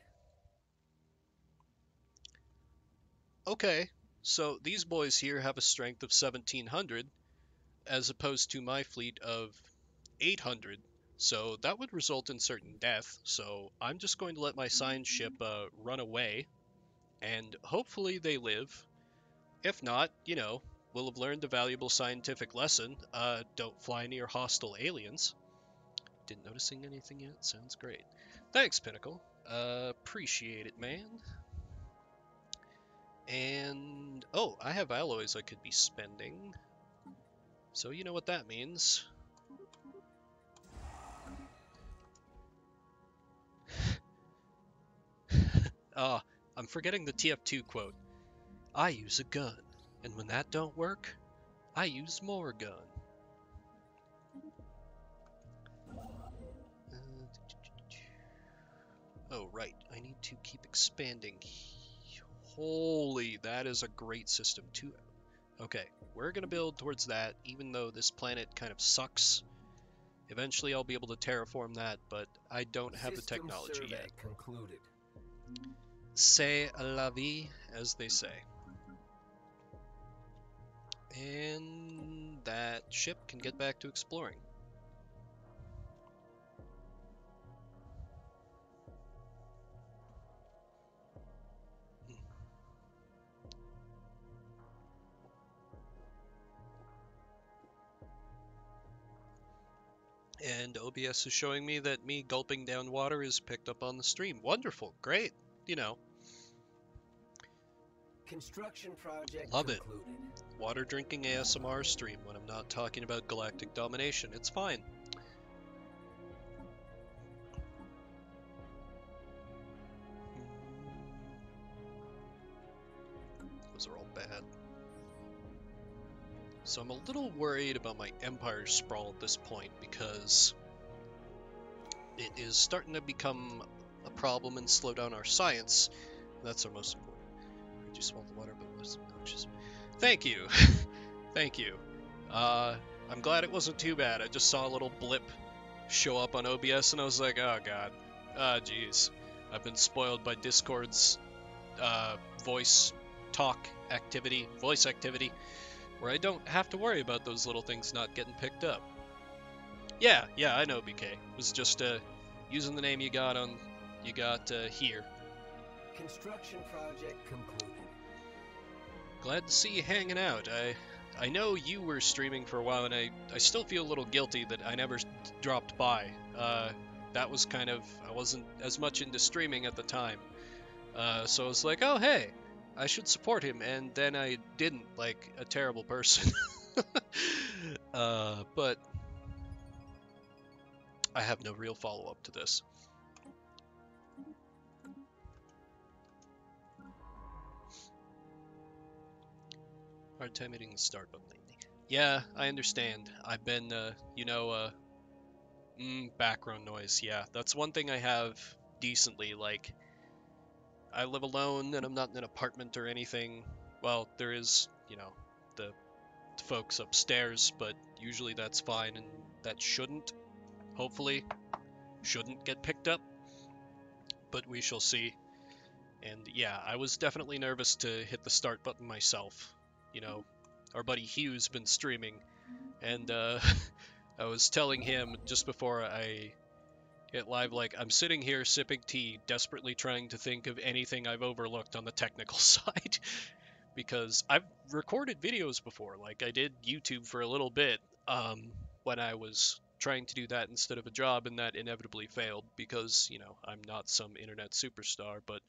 Okay, so these boys here have a strength of 1700, as opposed to my fleet of 800. So that would result in certain death, so I'm just going to let my science ship run away, and hopefully they live. If not, you know, we'll have learned a valuable scientific lesson. Don't fly near hostile aliens. Didn't noticing anything yet? Sounds great. Thanks, Pinnacle. Appreciate it, man. And, oh, I have alloys I could be spending. So you know what that means. I'm forgetting the TF2 quote. I use a gun, and when that don't work, I use more gun. Oh, right, I need to keep expanding. Holy, that is a great system too. Okay, we're gonna build towards that, even though this planet kind of sucks. Eventually I'll be able to terraform that, but I don't have the technology yet. Concluded. C'est la vie, as they say. And that ship can get back to exploring. And OBS is showing me that me gulping down water is picked up on the stream. Wonderful, great, you know. Construction project Love it. concluded. Water drinking ASMR stream when I'm not talking about galactic domination. It's fine. Those are all bad. So I'm a little worried about my Empire sprawl at this point because it is starting to become a problem and slow down our science. That's our most important. Heard you swallow the water, but it was obnoxious. Thank you. Thank you. I'm glad it wasn't too bad. I just saw a little blip show up on OBS and I was like, oh god. Ah, jeez. I've been spoiled by Discord's voice activity, where I don't have to worry about those little things not getting picked up. Yeah, I know, BK. It was just using the name you got here. Construction project concluded. Glad to see you hanging out. I know you were streaming for a while, and I still feel a little guilty that I never dropped by. That was kind of, I wasn't as much into streaming at the time. So I was like, oh hey, I should support him, and then I didn't, like a terrible person. But I have no real follow-up to this. Hard time hitting the start button lately. Yeah, I understand. I've been, background noise. Yeah, that's one thing I have decently. Like, I live alone and I'm not in an apartment or anything. Well, there is, the folks upstairs, but usually that's fine and that shouldn't, hopefully, shouldn't get picked up. But we shall see. And yeah, I was definitely nervous to hit the start button myself. Our buddy Hugh's been streaming, and I was telling him just before I hit live, like, I'm sitting here sipping tea, desperately trying to think of anything I've overlooked on the technical side, because I've recorded videos before, like I did YouTube for a little bit, when I was trying to do that instead of a job, and that inevitably failed, because, I'm not some internet superstar, but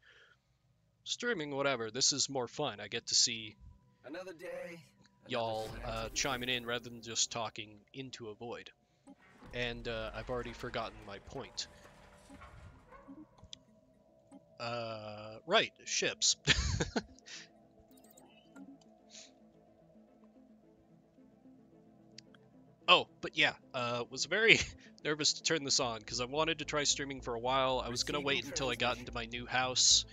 streaming, whatever, this is more fun. I get to see Another day. y'all chiming in rather than just talking into a void. And I've already forgotten my point. Right, ships. Oh, but yeah, was very nervous to turn this on because I wanted to try streaming for a while. I was gonna wait until I got into my new house,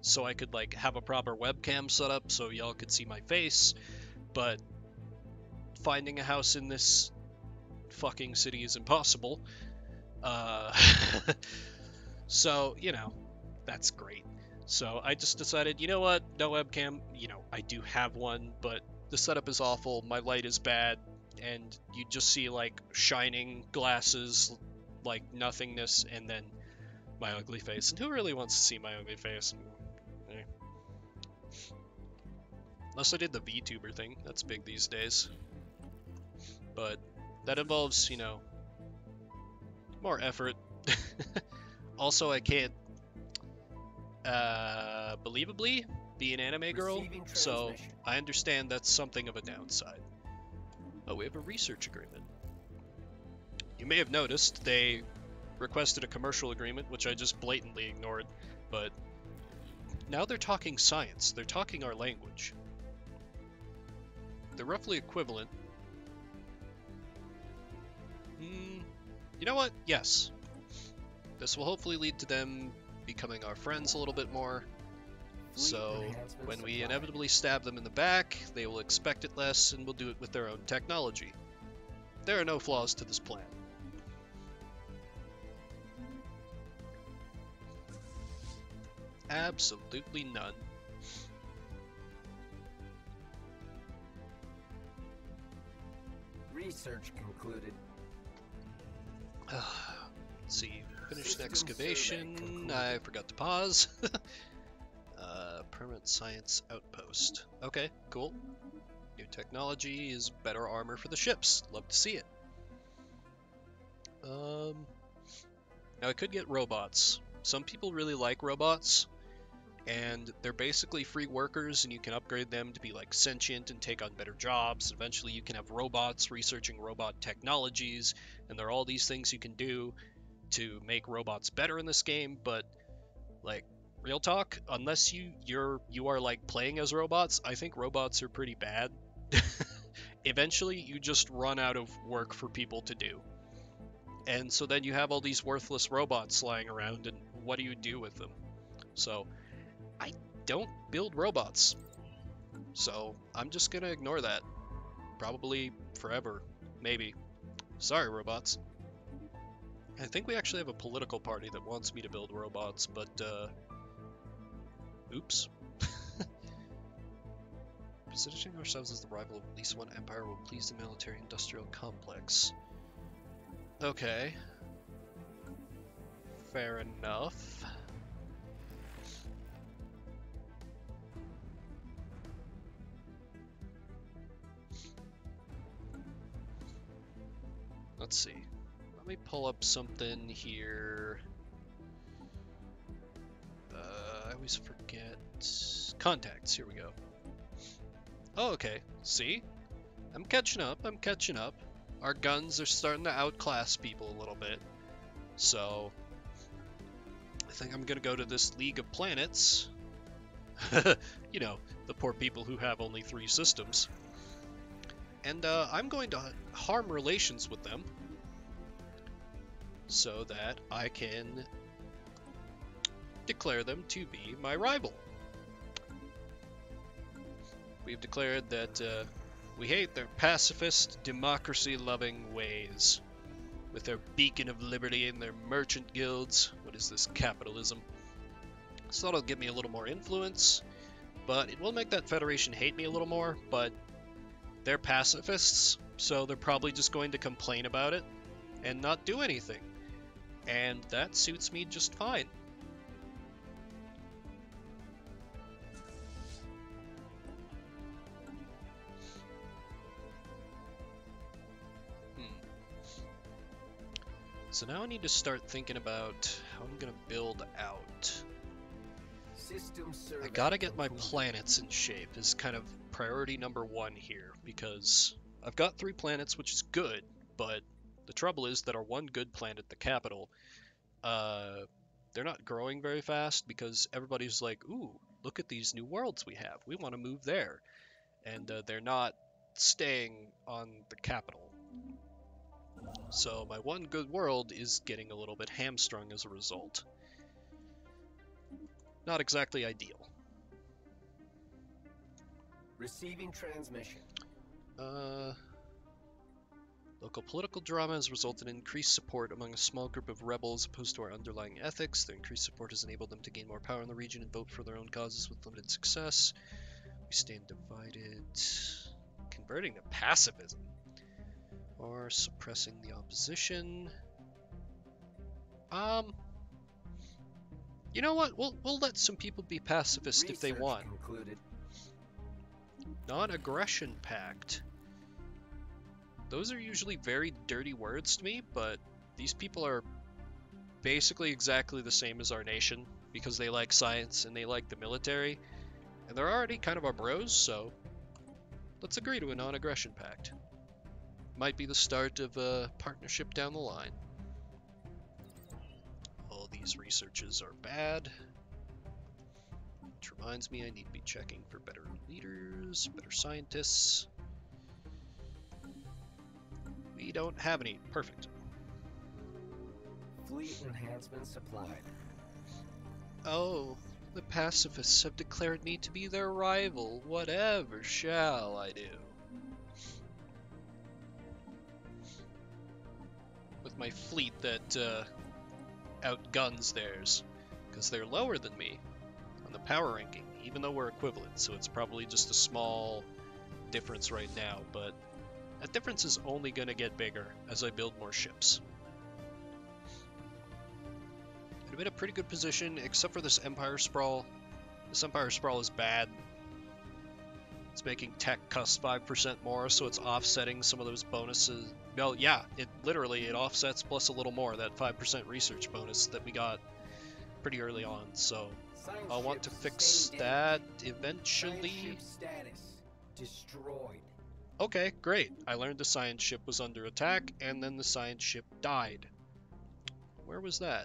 so I could like have a proper webcam set up so y'all could see my face, but finding a house in this fucking city is impossible. So, that's great. So I just decided, you know what, no webcam, I do have one, but the setup is awful, my light is bad, and you just see like shining glasses, like nothingness, and then my ugly face. And who really wants to see my ugly face? Unless I did the VTuber thing, that's big these days. But that involves, more effort. Also, I can't, believably, be an anime girl, so I understand that's something of a downside. Oh, we have a research agreement. You may have noticed they requested a commercial agreement, which I just blatantly ignored, but now they're talking science. They're talking our language. They're roughly equivalent. You know what? Yes. This will hopefully lead to them becoming our friends a little bit more. So when we inevitably stab them in the back, they will expect it less and will do it with their own technology. There are no flaws to this plan. Absolutely none. Research concluded. Let's see, finished the excavation. I forgot to pause. Permanent science outpost. Okay, cool. New technology is better armor for the ships. Love to see it. Now I could get robots. Some people really like robots, and they're basically free workers, and you can upgrade them to be like sentient and take on better jobs. Eventually you can have robots researching robot technologies, and there are all these things you can do to make robots better in this game. But like, real talk, unless you are like playing as robots, I think robots are pretty bad. Eventually you just run out of work for people to do. And so then you have all these worthless robots lying around, and what do you do with them? So I don't build robots. So I'm just gonna ignore that. Probably forever. Maybe. Sorry, robots. I think we actually have a political party that wants me to build robots, but oops. Positioning ourselves as the rival of at least one empire will please the military-industrial complex. Okay. Fair enough. Let's see. Let me pull up something here. I always forget. Contacts, here we go. Oh, okay. See? I'm catching up, I'm catching up. Our guns are starting to outclass people a little bit. So, I think I'm gonna go to this League of Planets. You know, the poor people who have only 3 systems. And I'm going to harm relations with them so that I can declare them to be my rival. We've declared that we hate their pacifist, democracy-loving ways. With their beacon of liberty and their merchant guilds. What is this, capitalism? So that'll give me a little more influence, but it will make that Federation hate me a little more, but they're pacifists, so they're probably just going to complain about it and not do anything. And that suits me just fine. So now I need to start thinking about how I'm going to build out. I gotta get my planets in shape is kind of priority number 1 here, because I've got 3 planets, which is good, but the trouble is that our one good planet, the capital, they're not growing very fast because everybody's like, ooh, look at these new worlds we have. We want to move there. And they're not staying on the capital. So my one good world is getting a little bit hamstrung as a result. Not exactly ideal. Receiving transmission. Local political drama has resulted in increased support among a small group of rebels opposed to our underlying ethics. Their increased support has enabled them to gain more power in the region and vote for their own causes with limited success. We stand divided. Converting to pacifism. Or suppressing the opposition. You know what? We'll let some people be pacifist if they want. Non-aggression pact. Those are usually very dirty words to me, but these people are basically exactly the same as our nation because they like science and they like the military, and they're already kind of our bros, so let's agree to a non-aggression pact. Might be the start of a partnership down the line. All these researches are bad. Which reminds me I need to be checking for better leaders, better scientists. We don't have any. Perfect. Fleet enhancement supplied. Oh, the pacifists have declared me to be their rival. Whatever shall I do? With my fleet that outguns theirs, because they're lower than me on the power ranking, even though we're equivalent, so it's probably just a small difference right now, but that difference is only going to get bigger as I build more ships. I'm in a pretty good position, except for this Empire Sprawl. This Empire Sprawl is bad. It's making tech cost 5% more, so it's offsetting some of those bonuses. Well, yeah, it offsets plus a little more, that 5% research bonus that we got pretty early on, so I'll want to fix that eventually. Status destroyed. Okay, great. I learned the science ship was under attack, and then the science ship died. Where was that?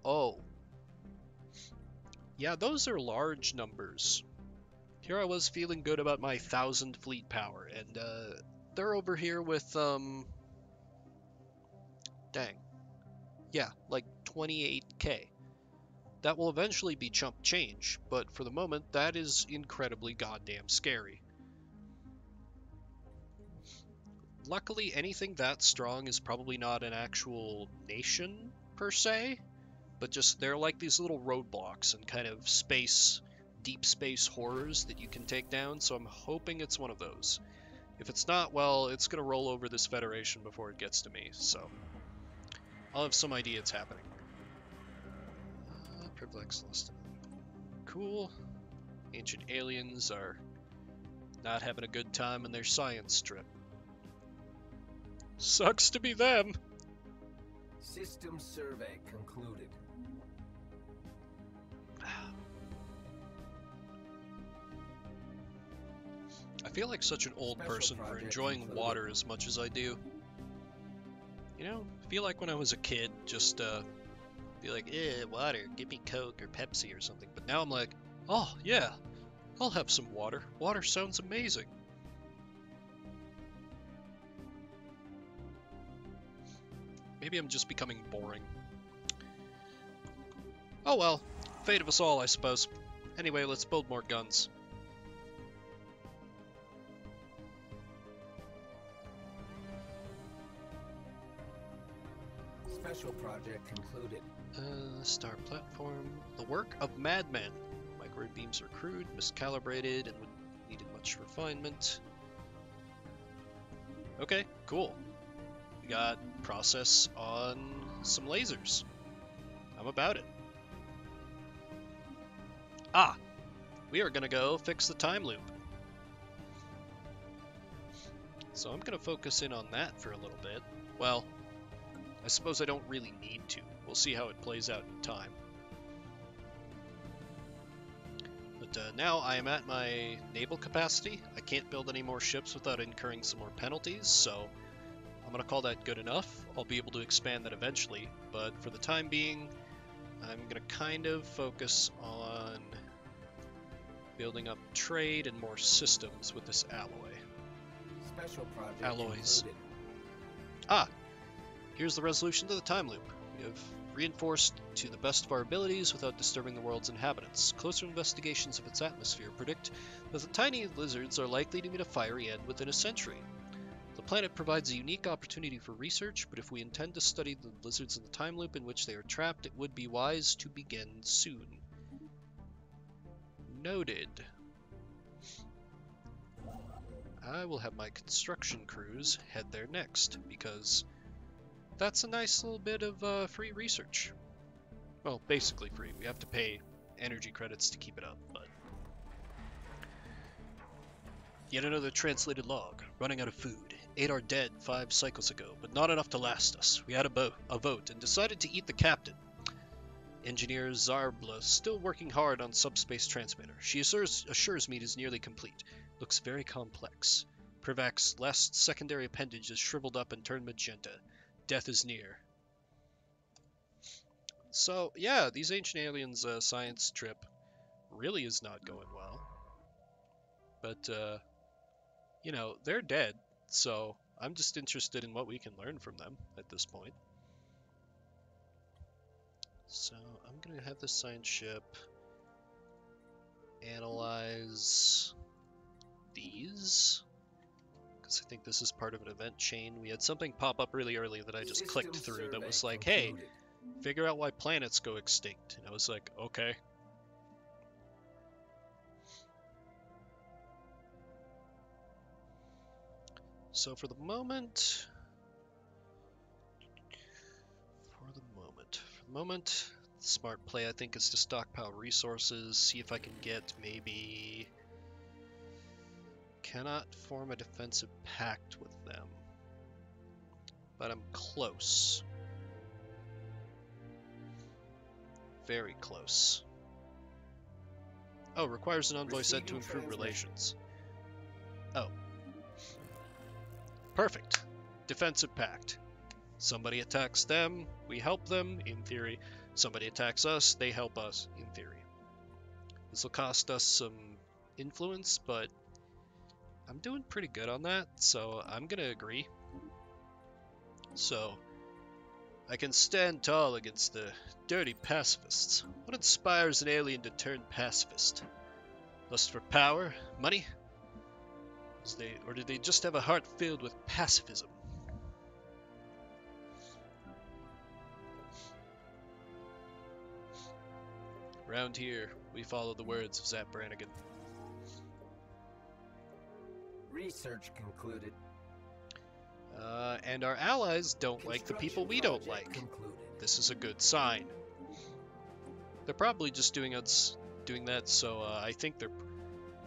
Oh. Yeah, those are large numbers. Here I was feeling good about my 1,000 fleet power, and they're over here with, dang. Yeah, like 28k. That will eventually be chump change, but for the moment, that is incredibly goddamn scary. Luckily, anything that strong is probably not an actual nation, per se, but just they're like these little roadblocks and kind of deep space horrors that you can take down, so I'm hoping it's one of those. If it's not, well, it's going to roll over this Federation before it gets to me, so I'll have some idea it's happening. Privileged list. Cool. Ancient aliens are not having a good time in their science trip. Sucks to be them. System survey concluded. I feel like such an old person for enjoying water as much as I do. You know, I feel like when I was a kid, just be like, water, give me Coke or Pepsi or something. But now I'm like, oh, yeah, I'll have some water. Water sounds amazing. Maybe I'm just becoming boring. Oh well, fate of us all, I suppose. Anyway, let's build more guns. Special project concluded. Star platform. The work of madmen. Microwave beams are crude, miscalibrated, and needed much refinement. Okay, cool. We got process on some lasers. I'm about it. Ah! We are gonna go fix the time loop. So I'm gonna focus in on that for a little bit. Well, I suppose I don't really need to. We'll see how it plays out in time. But now I am at my naval capacity. I can't build any more ships without incurring some more penalties, so I'm going to call that good enough. I'll be able to expand that eventually, but for the time being, I'm going to kind of focus on building up trade and more systems with this alloy. Special project Alloys. concluded. Ah! Here's the resolution to the time loop. We have reinforced to the best of our abilities without disturbing the world's inhabitants. Closer investigations of its atmosphere predict that the tiny lizards are likely to meet a fiery end within a century. The planet provides a unique opportunity for research, but if we intend to study the lizards in the time loop in which they are trapped, it would be wise to begin soon. Noted. I will have my construction crews head there next, because that's a nice little bit of free research. Well, basically free. We have to pay energy credits to keep it up, but... Yet another translated log. Running out of food. 8 are dead 5 cycles ago, but not enough to last us. We had a vote and decided to eat the captain. Engineer Zarbla still working hard on subspace transmitter. She assures me it is nearly complete. Looks very complex. Privac's last secondary appendage is shriveled up and turned magenta. Death is near. So, yeah, these Ancient Aliens science trip really is not going well. But, you know, they're dead, so I'm just interested in what we can learn from them at this point. So, I'm going to have this science ship analyze these, because I think this is part of an event chain. We had something pop up really early that I just clicked through that was like, hey, figure out why planets go extinct. And I was like, okay. So for the moment, Smart play, I think, is to stockpile resources, see if I can get maybe... Cannot form a defensive pact with them. But I'm close. Very close. Oh, requires an envoy sent to improve relations. Oh. Perfect. Defensive pact. Somebody attacks them, we help them, in theory. Somebody attacks us, they help us, in theory. This will cost us some influence, but I'm doing pretty good on that, so I'm gonna agree. So, I can stand tall against the dirty pacifists. What inspires an alien to turn pacifist? Lust for power? Money? Or do they just have a heart filled with pacifism? Around here, we follow the words of Zap Brannigan. Research concluded. And our allies don't like the people we don't like. This is a good sign. They're probably just doing that, so I think they're...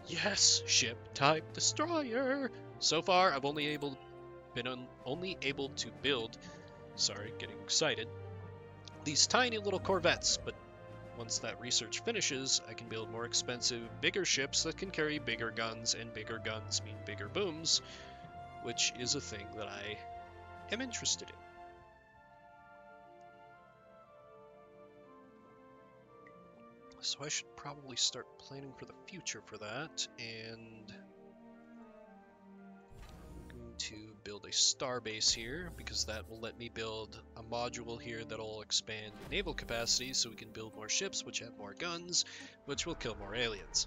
Yes, ship type destroyer. So far, I've been only able to build. Sorry, getting excited. These tiny little corvettes, but once that research finishes, I can build more expensive, bigger ships that can carry bigger guns, and bigger guns mean bigger booms, which is a thing that I am interested in. So I should probably start planning for the future for that, and I'm going to build a starbase here, because that will let me build a module here that'll expand naval capacity so we can build more ships which have more guns, which will kill more aliens.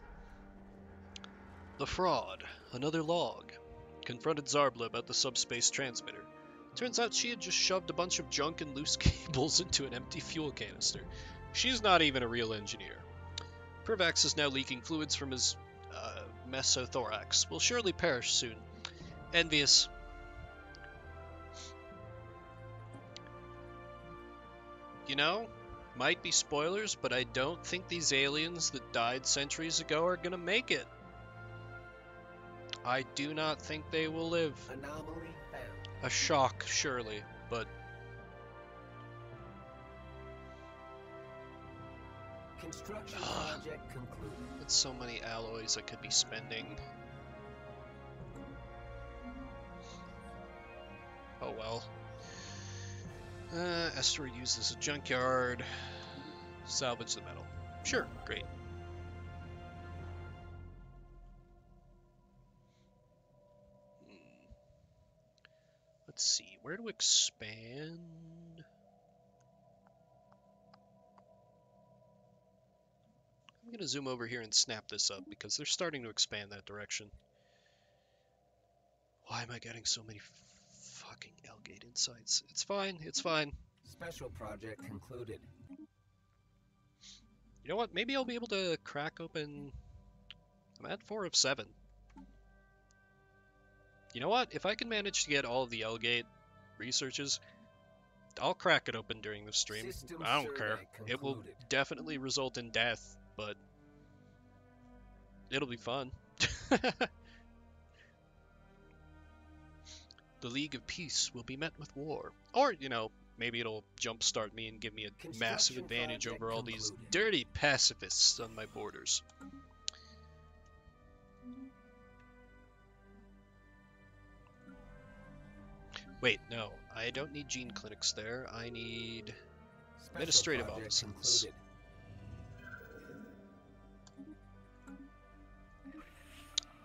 The fraud, another log, confronted Zarbla about the subspace transmitter. Turns out she had just shoved a bunch of junk and loose cables into an empty fuel canister. She's not even a real engineer. Pervax is now leaking fluids from his mesothorax. Will surely perish soon. Envious. You know, might be spoilers, but I don't think these aliens that died centuries ago are gonna make it. I do not think they will live. Anomaly found. A shock, surely, but... Construction project concluded. That's so many alloys I could be spending. Oh well. Asteroid used as a junkyard. Salvage the metal. Sure, great. Let's see, where to expand? I'm going to zoom over here and snap this up because they're starting to expand that direction. Why am I getting so many fucking Elgate insights? It's fine, it's fine. Special project concluded. You know what? Maybe I'll be able to crack open... I'm at 4 of 7. You know what? If I can manage to get all of the Elgate researches, I'll crack it open during the stream. I don't care. It will definitely result in death, but it'll be fun. The League of Peace will be met with war. Or, you know, maybe it'll jumpstart me and give me a massive advantage over all these dirty pacifists on my borders. Wait, no. I don't need gene clinics there. I need administrative offices.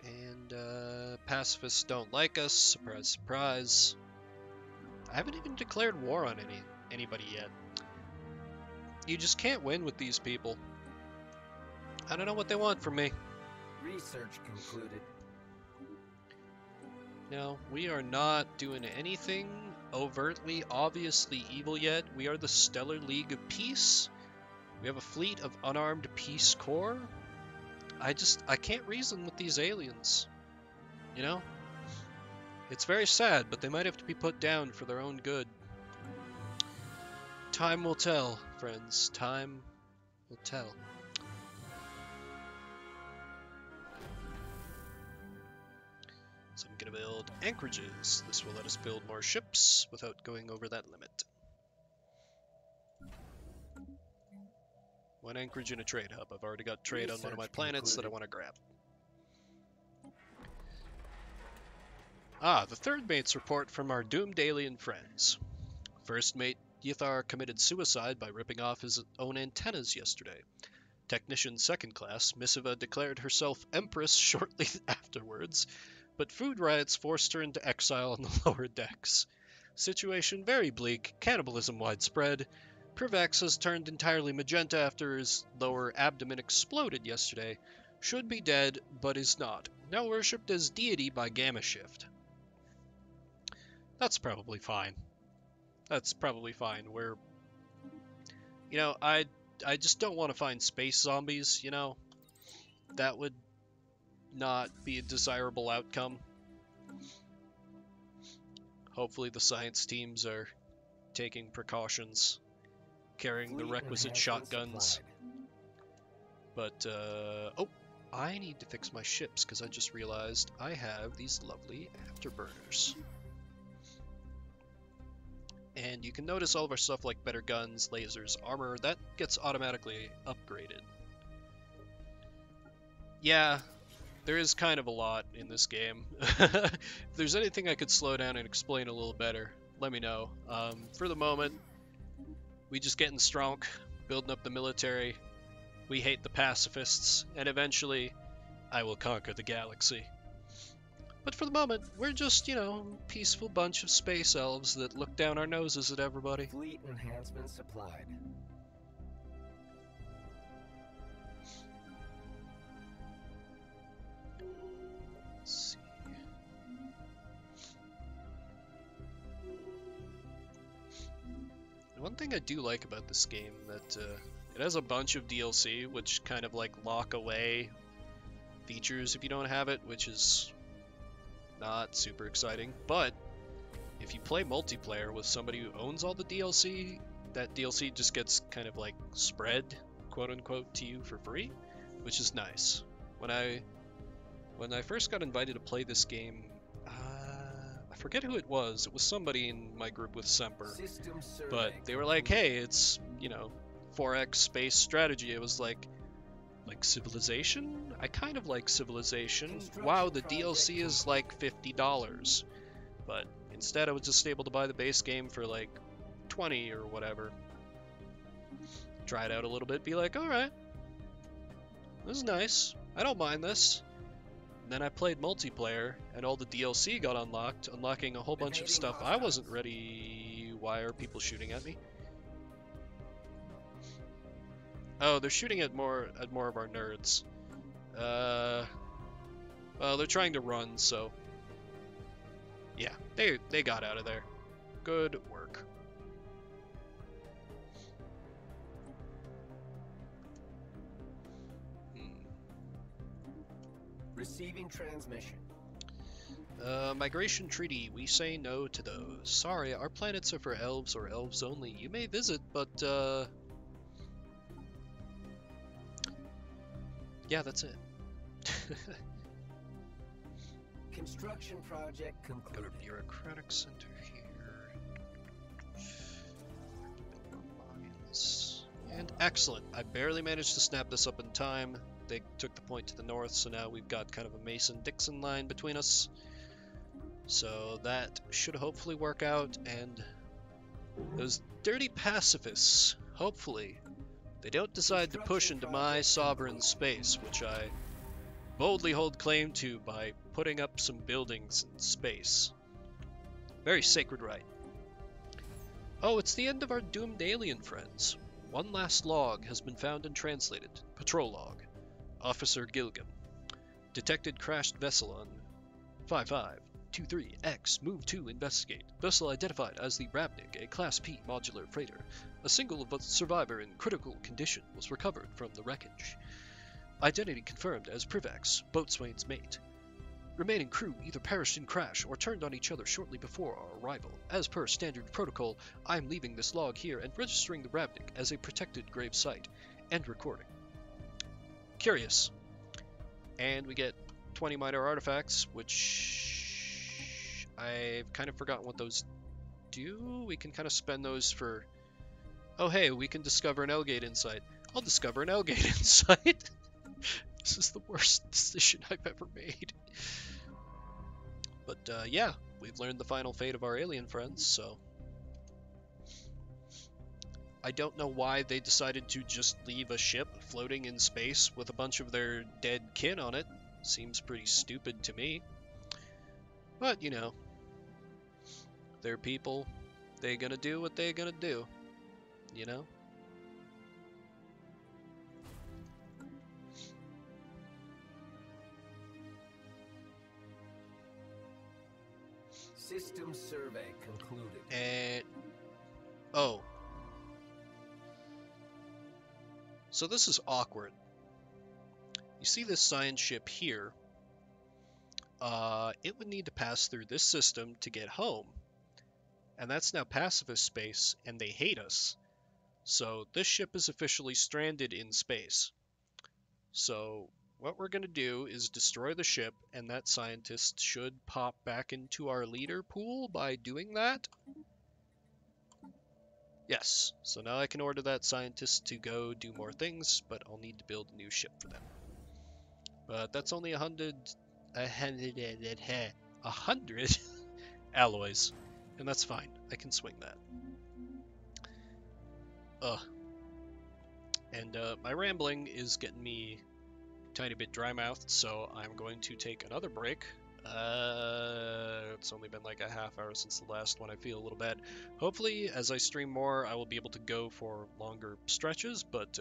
And, pacifists don't like us. Surprise, surprise. I haven't even declared war on anybody yet. You just can't win with these people. I don't know what they want from me. Research concluded. No, we are not doing anything overtly, obviously evil yet. We are the Stellar League of Peace. We have a fleet of unarmed Peace Corps. I can't reason with these aliens. You know? It's very sad, but they might have to be put down for their own good. Time will tell. friends. Time will tell. So I'm gonna build anchorages. This will let us build more ships without going over that limit. One anchorage in a trade hub. I've already got trade on one of my planets that I want to grab. Ah, the third mate's report from our doomed alien friends. First mate Yithar committed suicide by ripping off his own antennas yesterday. Technician second class, Missiva declared herself Empress shortly afterwards, but food riots forced her into exile on the lower decks. Situation very bleak, cannibalism widespread. Privax has turned entirely magenta after his lower abdomen exploded yesterday. Should be dead, but is not. Now worshipped as deity by Gamma Shift. That's probably fine. That's probably fine. We're... You know, I just don't want to find space zombies, you know? That would not be a desirable outcome. Hopefully the science teams are taking precautions, carrying the requisite shotguns. But, oh, I need to fix my ships because I just realized I have these lovely afterburners. And you can notice all of our stuff like better guns, lasers, armor, that gets automatically upgraded. Yeah, there is kind of a lot in this game. If there's anything I could slow down and explain a little better, let me know. For the moment, we just getting strong, building up the military. We hate the pacifists, and eventually I will conquer the galaxy. But for the moment, we're just, you know, a peaceful bunch of space elves that look down our noses at everybody. Fleet enhancement supplied. Let's see. One thing I do like about this game that it has a bunch of DLC which kind of like lock away features if you don't have it, which is not super exciting. But if you play multiplayer with somebody who owns all the DLC, that DLC just gets kind of like spread, quote unquote, to you for free, which is nice. When I first got invited to play this game, I forget who it was. It was somebody in my group with Semper, but they were like, "Hey, it's, you know, 4X space strategy." It was like Civilization? I kind of like Civilization. Wow, the DLC is like $50. But instead I was just able to buy the base game for like 20 or whatever. Try it out a little bit, be like, alright, this is nice. I don't mind this. And then I played multiplayer, and all the DLC got unlocked, unlocking a whole bunch of stuff I wasn't ready. Why are people shooting at me? Oh, they're shooting at more of our nerds. Well, they're trying to run, so yeah, they got out of there. Good work. Receiving transmission. Migration treaty. We say no to those. Sorry, our planets are for elves or elves only. You may visit, but yeah, that's it. Construction project Go concluded. to bureaucratic center here. Mines. And excellent. I barely managed to snap this up in time. They took the point to the north, so now we've got kind of a Mason-Dixon line between us. So that should hopefully work out, and those dirty pacifists, hopefully, they don't decide to push into my sovereign space, which I boldly hold claim to by putting up some buildings in space. Very sacred right. Oh, it's the end of our doomed alien friends. One last log has been found and translated. Patrol log. Officer Gilgam. Detected crashed vessel on 5523X. Move to investigate. Vessel identified as the Ravnik, a Class P modular freighter. A single survivor in critical condition was recovered from the wreckage. Identity confirmed as Privax, boatswain's mate. Remaining crew either perished in crash or turned on each other shortly before our arrival. As per standard protocol, I am leaving this log here and registering the Ravnik as a protected grave site. End recording. Curious. And we get 20 minor artifacts, which I've kind of forgotten what those do. We can kind of spend those for... Oh hey, we can discover an Elgate Insight. I'll discover an Elgate Insight. This is the worst decision I've ever made. But yeah, we've learned the final fate of our alien friends, so... I don't know why they decided to just leave a ship floating in space with a bunch of their dead kin on it. Seems pretty stupid to me. But, you know, they're people. They're gonna do what they're gonna do, you know? System survey concluded. And... oh. So this is awkward. You see this science ship here. It would need to pass through this system to get home. And that's now pacifist space, and they hate us. So this ship is officially stranded in space. So what we're going to do is destroy the ship, and that scientist should pop back into our leader pool by doing that. Yes, so now I can order that scientist to go do more things, but I'll need to build a new ship for them. But that's only 100 alloys, and that's fine. I can swing that. And my rambling is getting me a tiny bit dry-mouthed, so I'm going to take another break. It's only been like a half hour since the last one. I feel a little bad. Hopefully, as I stream more, I will be able to go for longer stretches, but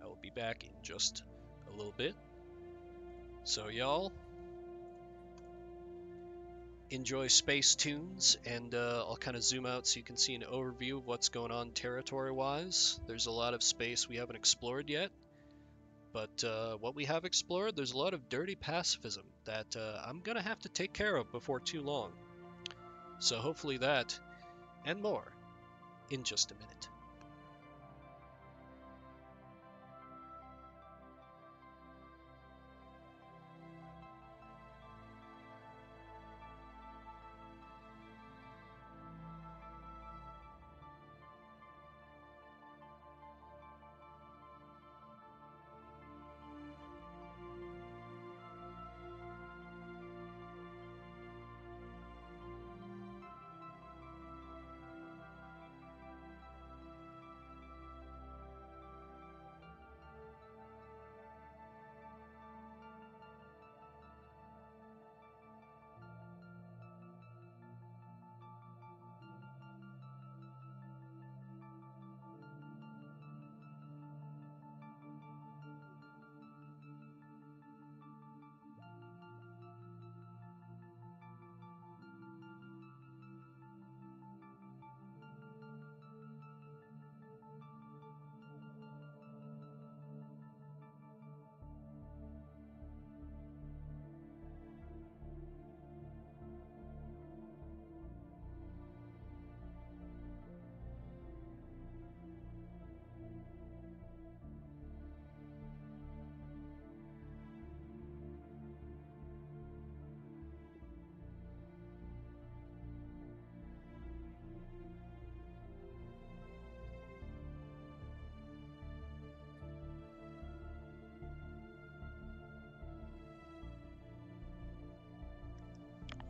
I will be back in just a little bit. So y'all, enjoy Space Tunes, and I'll kind of zoom out so you can see an overview of what's going on territory-wise. There's a lot of space we haven't explored yet. But what we have explored, there's a lot of dirty pacifism that I'm going to have to take care of before too long. So hopefully that, and more, in just a minute.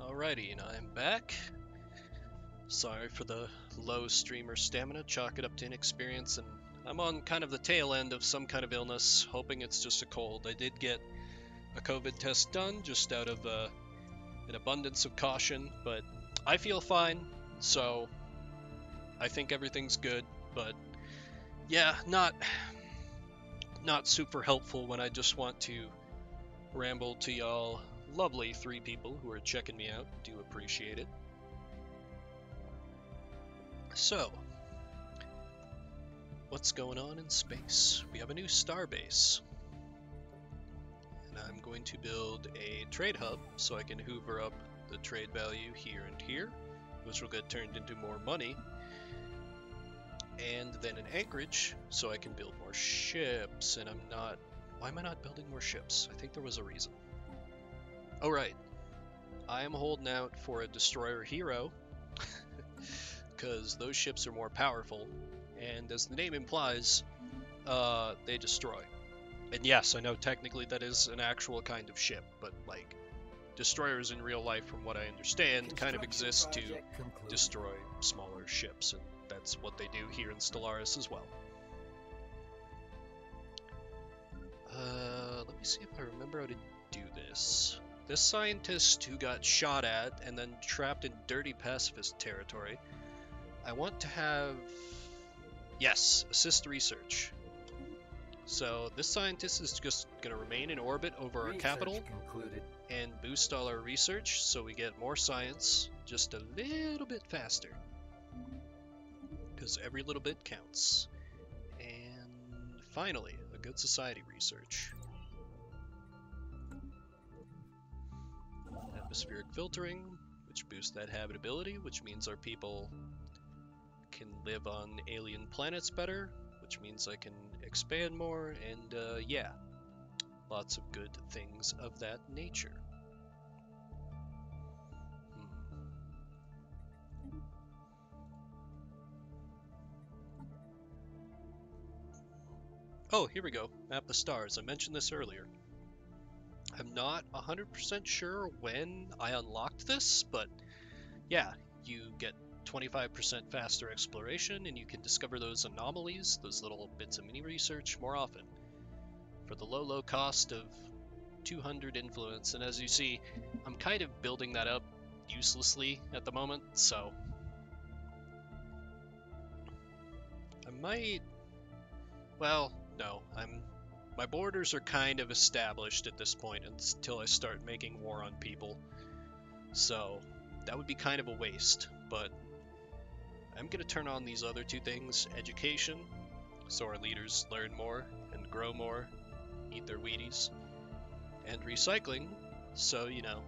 Alrighty, and I'm back. Sorry for the low streamer stamina, chalk it up to inexperience, and I'm on kind of the tail end of some kind of illness, hoping it's just a cold. I did get a COVID test done, just out of an abundance of caution, but I feel fine, so I think everything's good, but yeah, not super helpful when I just want to ramble to y'all lovely 3 people who are checking me out. Do appreciate it. So, what's going on in space? We have a new starbase. I'm going to build a trade hub so I can hoover up the trade value here and here, which will get turned into more money. And then an anchorage so I can build more ships, and I'm not... Why am I not building more ships? I think there was a reason. Oh right, I am holding out for a destroyer hero, because those ships are more powerful, and as the name implies, they destroy. And yes, I know technically that is an actual kind of ship, but like, destroyers in real life, from what I understand, kind of exist to destroy smaller ships, and that's what they do here in Stellaris as well. Let me see if I remember how to do this. This scientist who got shot at and then trapped in dirty pacifist territory, I want to have... Yes, assist research. So this scientist is just going to remain in orbit over our capital and boost all our research so we get more science just a little bit faster. Because every little bit counts. And finally, a good society research. Atmospheric filtering, which boosts that habitability, which means our people can live on alien planets better, which means I can expand more, and yeah, lots of good things of that nature. Oh, here we go. Map the stars. I mentioned this earlier. I'm not 100% sure when I unlocked this, but yeah, you get 25% faster exploration, and you can discover those anomalies, those little bits of mini research, more often for the low cost of 200 influence. And as you see, I'm kind of building that up uselessly at the moment, so I might... Well, no, my borders are kind of established at this point until I start making war on people, so that would be kind of a waste, but I'm going to turn on these other two things, education, so our leaders learn more and grow more, eat their Wheaties, and recycling, so, you know,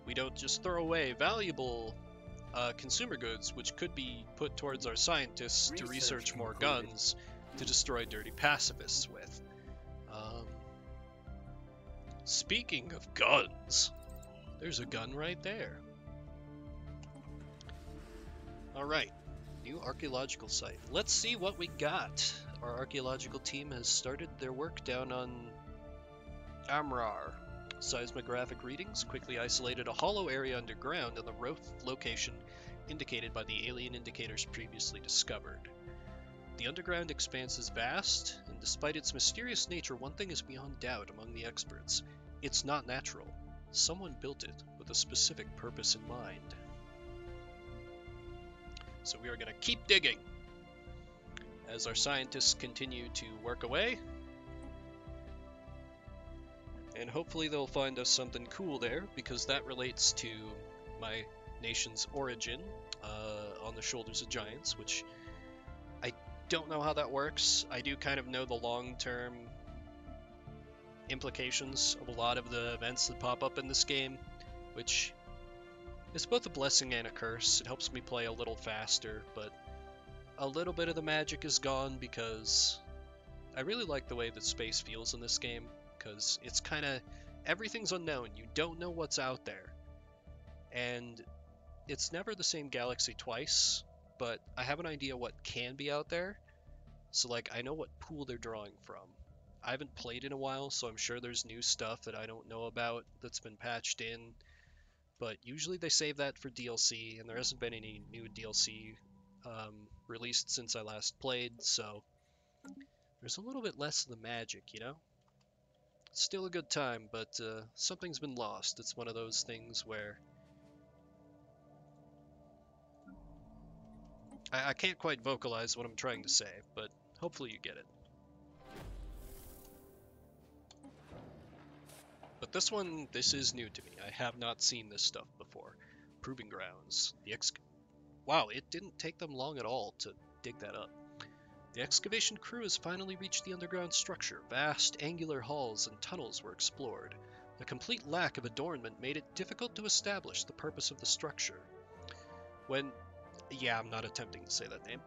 we don't just throw away valuable consumer goods, which could be put towards our scientists to research more guns to destroy dirty pacifists with. Speaking of guns, there's a gun right there. Alright, new archaeological site. Let's see what we got. Our archaeological team has started their work down on Amrar. Seismographic readings quickly isolated a hollow area underground on the location indicated by the alien indicators previously discovered. The underground expanse is vast, and despite its mysterious nature, one thing is beyond doubt among the experts. It's not natural. Someone built it with a specific purpose in mind. So we are going to keep digging as our scientists continue to work away. And hopefully they'll find us something cool there, because that relates to my nation's origin on the shoulders of giants, which I don't know how that works. I do kind of know the long-term implications of a lot of the events that pop up in this game, which is both a blessing and a curse. It helps me play a little faster, but a little bit of the magic is gone because I really like the way that space feels in this game, because it's kind of, everything's unknown. You don't know what's out there, and it's never the same galaxy twice, but I have an idea what can be out there. So like, I know what pool they're drawing from. I haven't played in a while, so I'm sure there's new stuff that I don't know about that's been patched in, but usually they save that for DLC, and there hasn't been any new DLC released since I last played, so there's a little bit less of the magic, you know? Still a good time, but something's been lost. It's one of those things where I can't quite vocalize what I'm trying to say, but hopefully you get it. But this is new to me. I have not seen this stuff before. Proving grounds. Wow, it didn't take them long at all to dig that up. The excavation crew has finally reached the underground structure. Vast, angular halls and tunnels were explored. A complete lack of adornment made it difficult to establish the purpose of the structure. I'm not attempting to say that name.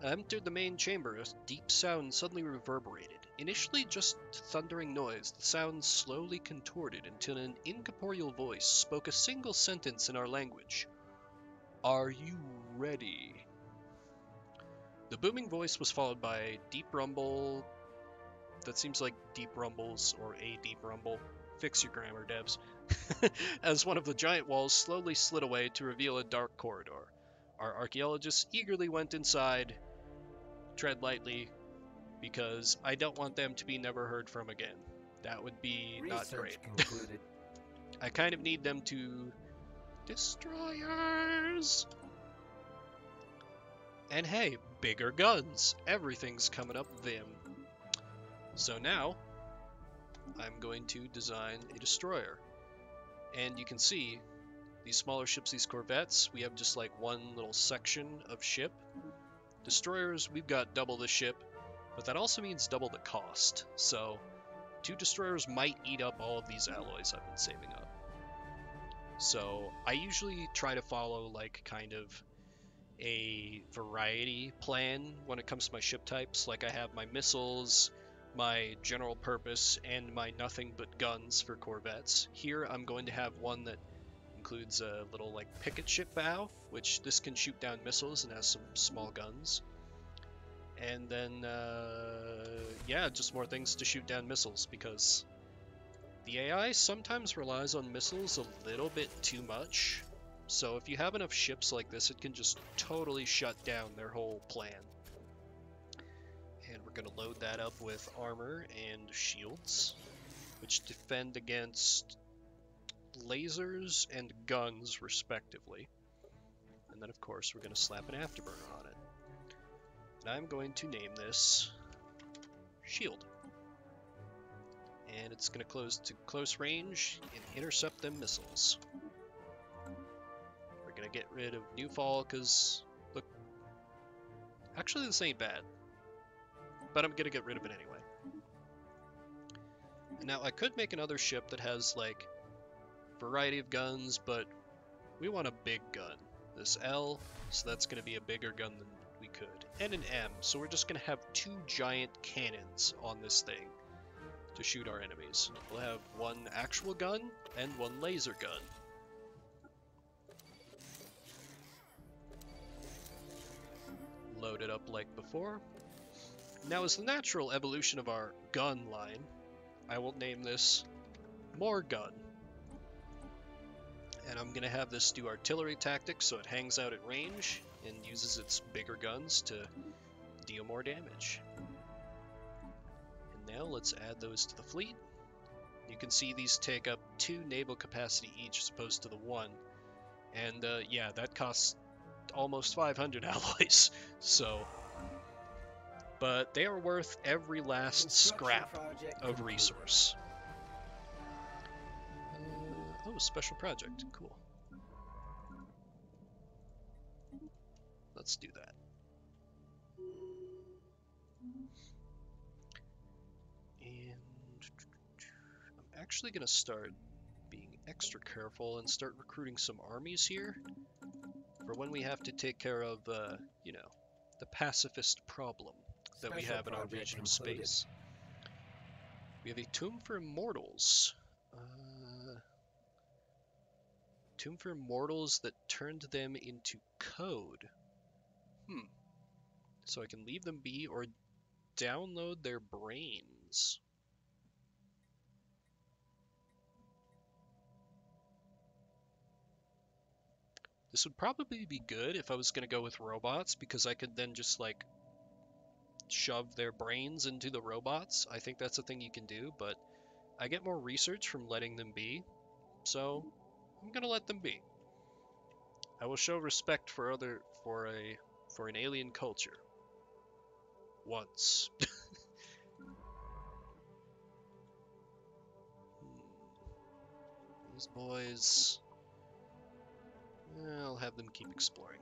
I entered the main chamber, a deep sound suddenly reverberated. Initially just thundering noise, the sound slowly contorted until an incorporeal voice spoke a single sentence in our language. Are you ready? The booming voice was followed by a deep rumble. That seems like deep rumbles or a deep rumble. Fix your grammar, devs. As one of the giant walls slowly slid away to reveal a dark corridor. Our archaeologists eagerly went inside. Tread lightly, because I don't want them to be never heard from again. That would be not great. Concluded. I kind of need them to... Destroyers! And hey, bigger guns. Everything's coming up Vim. So now, I'm going to design a destroyer. And you can see, these smaller ships, these corvettes, we have just like one little section of ship. Destroyers, we've got double the ship, but that also means double the cost. So, 2 destroyers might eat up all of these alloys I've been saving up. So, I usually try to follow like kind of a variety plan when it comes to my ship types. Like I have my missiles, my general purpose, and my nothing but guns for corvettes. Here I'm going to have one that includes a little like picket ship bow, which this can shoot down missiles and has some small guns. And then, just more things to shoot down missiles, because the AI sometimes relies on missiles a little bit too much. So if you have enough ships like this, it can just totally shut down their whole plan. And we're going to load that up with armor and shields, which defend against lasers and guns, respectively. And then, of course, we're going to slap an afterburner on it. And I'm going to name this Shield. And it's going to close to close range and intercept them missiles. We're going to get rid of Newfall because, look, actually this ain't bad. But I'm going to get rid of it anyway. And now I could make another ship that has, like, variety of guns, but we want a big gun. This L, so that's going to be a bigger gun than we could. And an M, so we're just going to have 2 giant cannons on this thing to shoot our enemies. We'll have 1 actual gun and 1 laser gun. Load it up like before. Now, as the natural evolution of our gun line, I will name this More Gun. And I'm going to have this do artillery tactics, so it hangs out at range and uses its bigger guns to deal more damage. And now let's add those to the fleet. You can see these take up 2 naval capacity each as opposed to the 1. And that costs almost 500 alloys, so... But they are worth every last scrap of resource. Special project. Cool. Let's do that. And I'm actually going to start being extra careful and start recruiting some armies here for when we have to take care of, the pacifist problem that we have in our region of space. We have a tomb for immortals. Tomb for immortals that turned them into code. So I can leave them be or download their brains. This would probably be good if I was going to go with robots, because I could then just, like, shove their brains into the robots. I think that's a thing you can do, but I get more research from letting them be, so I'm going to let them be. I will show respect for an alien culture. Once. These boys... I'll have them keep exploring.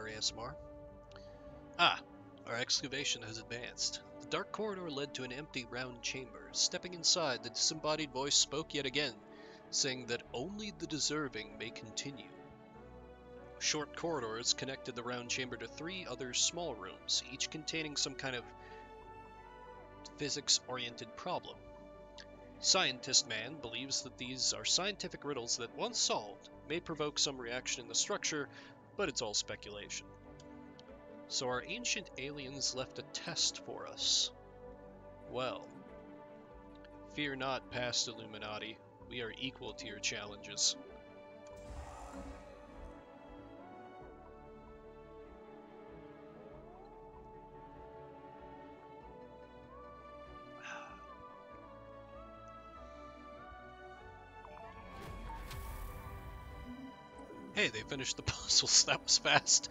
Chatter ASMR. Ah, our excavation has advanced. The dark corridor led to an empty round chamber. Stepping inside, the disembodied voice spoke yet again, saying that only the deserving may continue. Short corridors connected the round chamber to 3 other small rooms, each containing some kind of physics-oriented problem. Scientist Man believes that these are scientific riddles that, once solved, may provoke some reaction in the structure, but it's all speculation. So our ancient aliens left a test for us. Well, fear not, past Illuminati. We are equal to your challenges. Hey, they finished the puzzles. That was fast.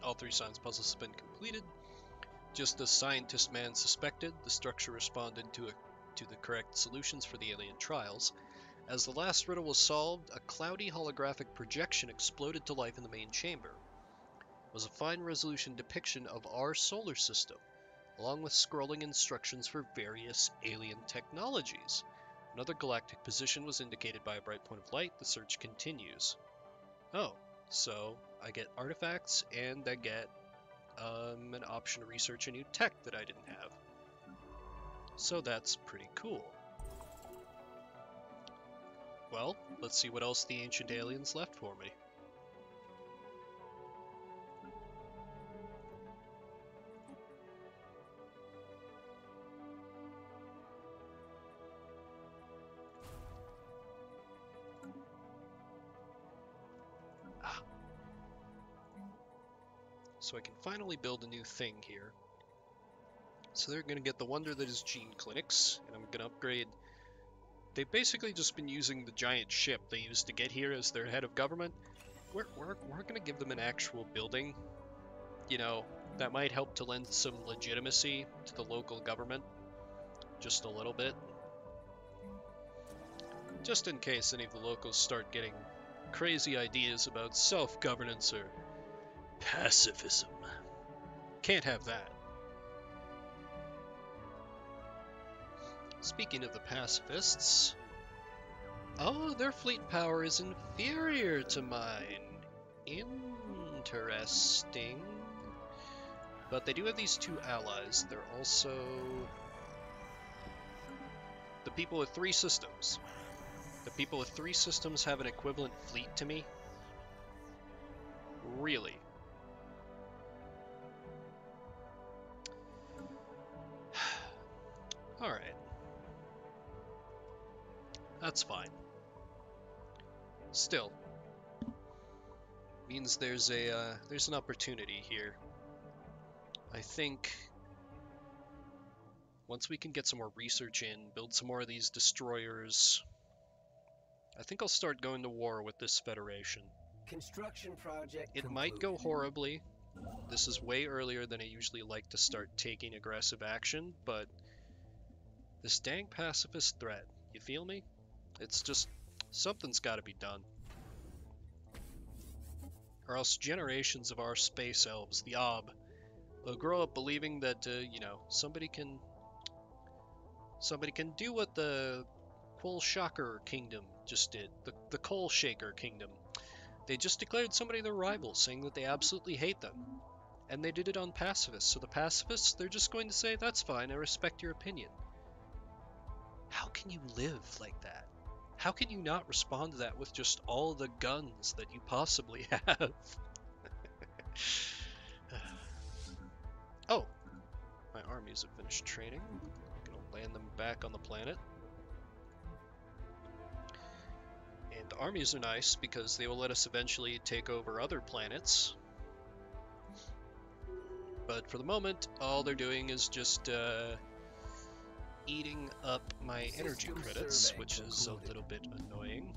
All 3 science puzzles have been completed. Just as Scientist Man suspected, the structure responded to the correct solutions for the alien trials. As the last riddle was solved, a cloudy holographic projection exploded to life in the main chamber. It was a fine-resolution depiction of our solar system, along with scrolling instructions for various alien technologies. Another galactic position was indicated by a bright point of light. The search continues. Oh, so I get artifacts and I get an option to research a new tech that I didn't have. So that's pretty cool. Well, let's see what else the ancient aliens left for me. So I can finally build a new thing here. So they're going to get the wonder that is gene clinics, and I'm going to upgrade. They've basically just been using the giant ship they used to get here as their head of government. We're going to give them an actual building, you know, that might help to lend some legitimacy to the local government, just a little bit. Just in case any of the locals start getting crazy ideas about self-governance or pacifism. Can't have that. Speaking of the pacifists, oh, their fleet power is inferior to mine. Interesting. But they do have these 2 allies. They're also the people with 3 systems. The people with 3 systems have an equivalent fleet to me? Really? Alright. That's fine. Still. Means there's an opportunity here. I think once we can get some more research in, build some more of these destroyers, I think I'll start going to war with this Federation. Construction project It might go horribly. This is way earlier than I usually like to start taking aggressive action, but this dang pacifist threat, you feel me? It's just, something's got to be done. Or else generations of our space elves, the Ob, will grow up believing that, you know, somebody can do what the Quoll Shocker Kingdom just did, the Coal Shaker Kingdom. They just declared somebody their rival, saying that they absolutely hate them. And they did it on pacifists, so the pacifists, they're just going to say, that's fine, I respect your opinion. How can you live like that? How can you not respond to that with just all the guns that you possibly have? Oh, my armies have finished training. I'm gonna land them back on the planet. And armies are nice because they will let us eventually take over other planets. But for the moment, all they're doing is just eating up my energy credits, which is a little bit annoying.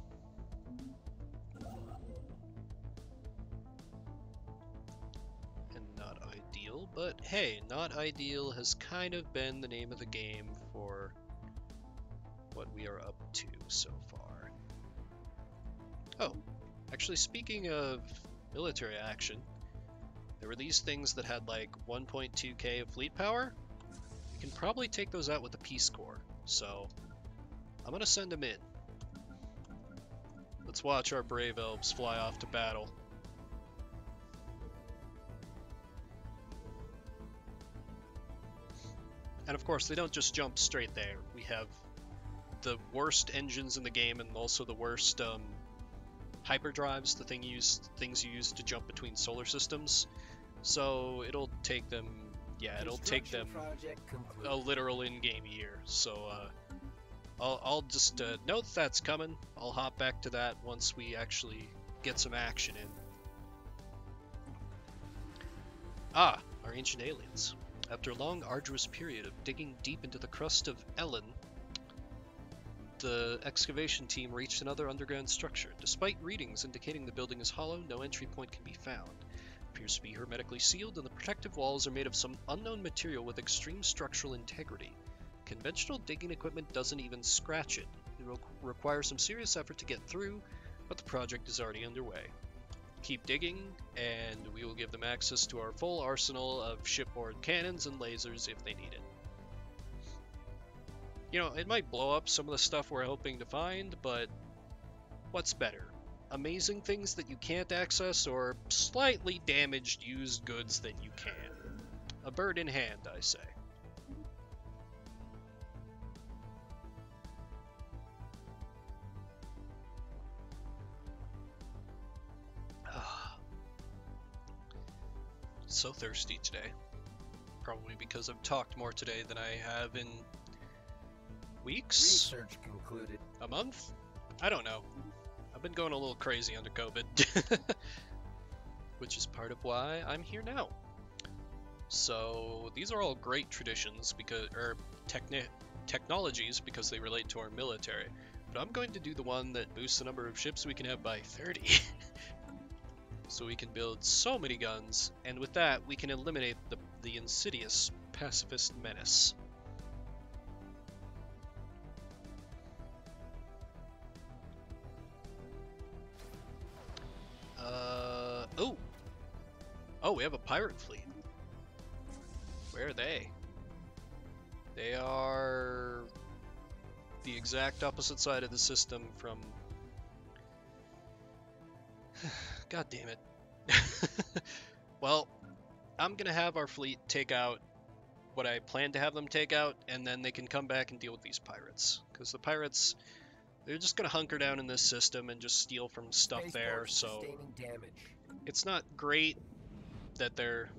And not ideal, but hey, not ideal has kind of been the name of the game for what we are up to so far. Oh, actually speaking of military action. There were these things that had like 1.2k of fleet power. We can probably take those out with the Peace Corps, so I'm gonna send them in. Let's watch our brave elves fly off to battle. And of course, they don't just jump straight there. We have the worst engines in the game and also the worst hyperdrives, the things you use to jump between solar systems. So it'll take them, yeah, it'll take them a literal in-game year. So I'll just note that's coming. I'll hop back to that once we actually get some action in. Ah, our ancient aliens. After a long, arduous period of digging deep into the crust of Ellen, the excavation team reached another underground structure. Despite readings indicating the building is hollow, no entry point can be found. It appears to be hermetically sealed, and the protective walls are made of some unknown material with extreme structural integrity. Conventional digging equipment doesn't even scratch it. It will require some serious effort to get through, but the project is already underway. Keep digging, and we will give them access to our full arsenal of shipboard cannons and lasers if they need it. You know, it might blow up some of the stuff we're hoping to find, but what's better? Amazing things that you can't access, or slightly damaged used goods that you can? A bird in hand, I say. So thirsty today. Probably because I've talked more today than I have in weeks? Research concluded. A month? I don't know. I've been going a little crazy under COVID. Which is part of why I'm here now. So these are all great traditions because, or technologies because they relate to our military. But I'm going to do the one that boosts the number of ships we can have by 30. So we can build so many guns, and with that we can eliminate the insidious pacifist menace. Oh, we have a pirate fleet. Where are they? They are the exact opposite side of the system from... God damn it. Well, I'm gonna have our fleet take out what I plan to have them take out, and then they can come back and deal with these pirates. Because the pirates, they're just gonna hunker down in this system and just steal from stuff there, so... It's not great that they're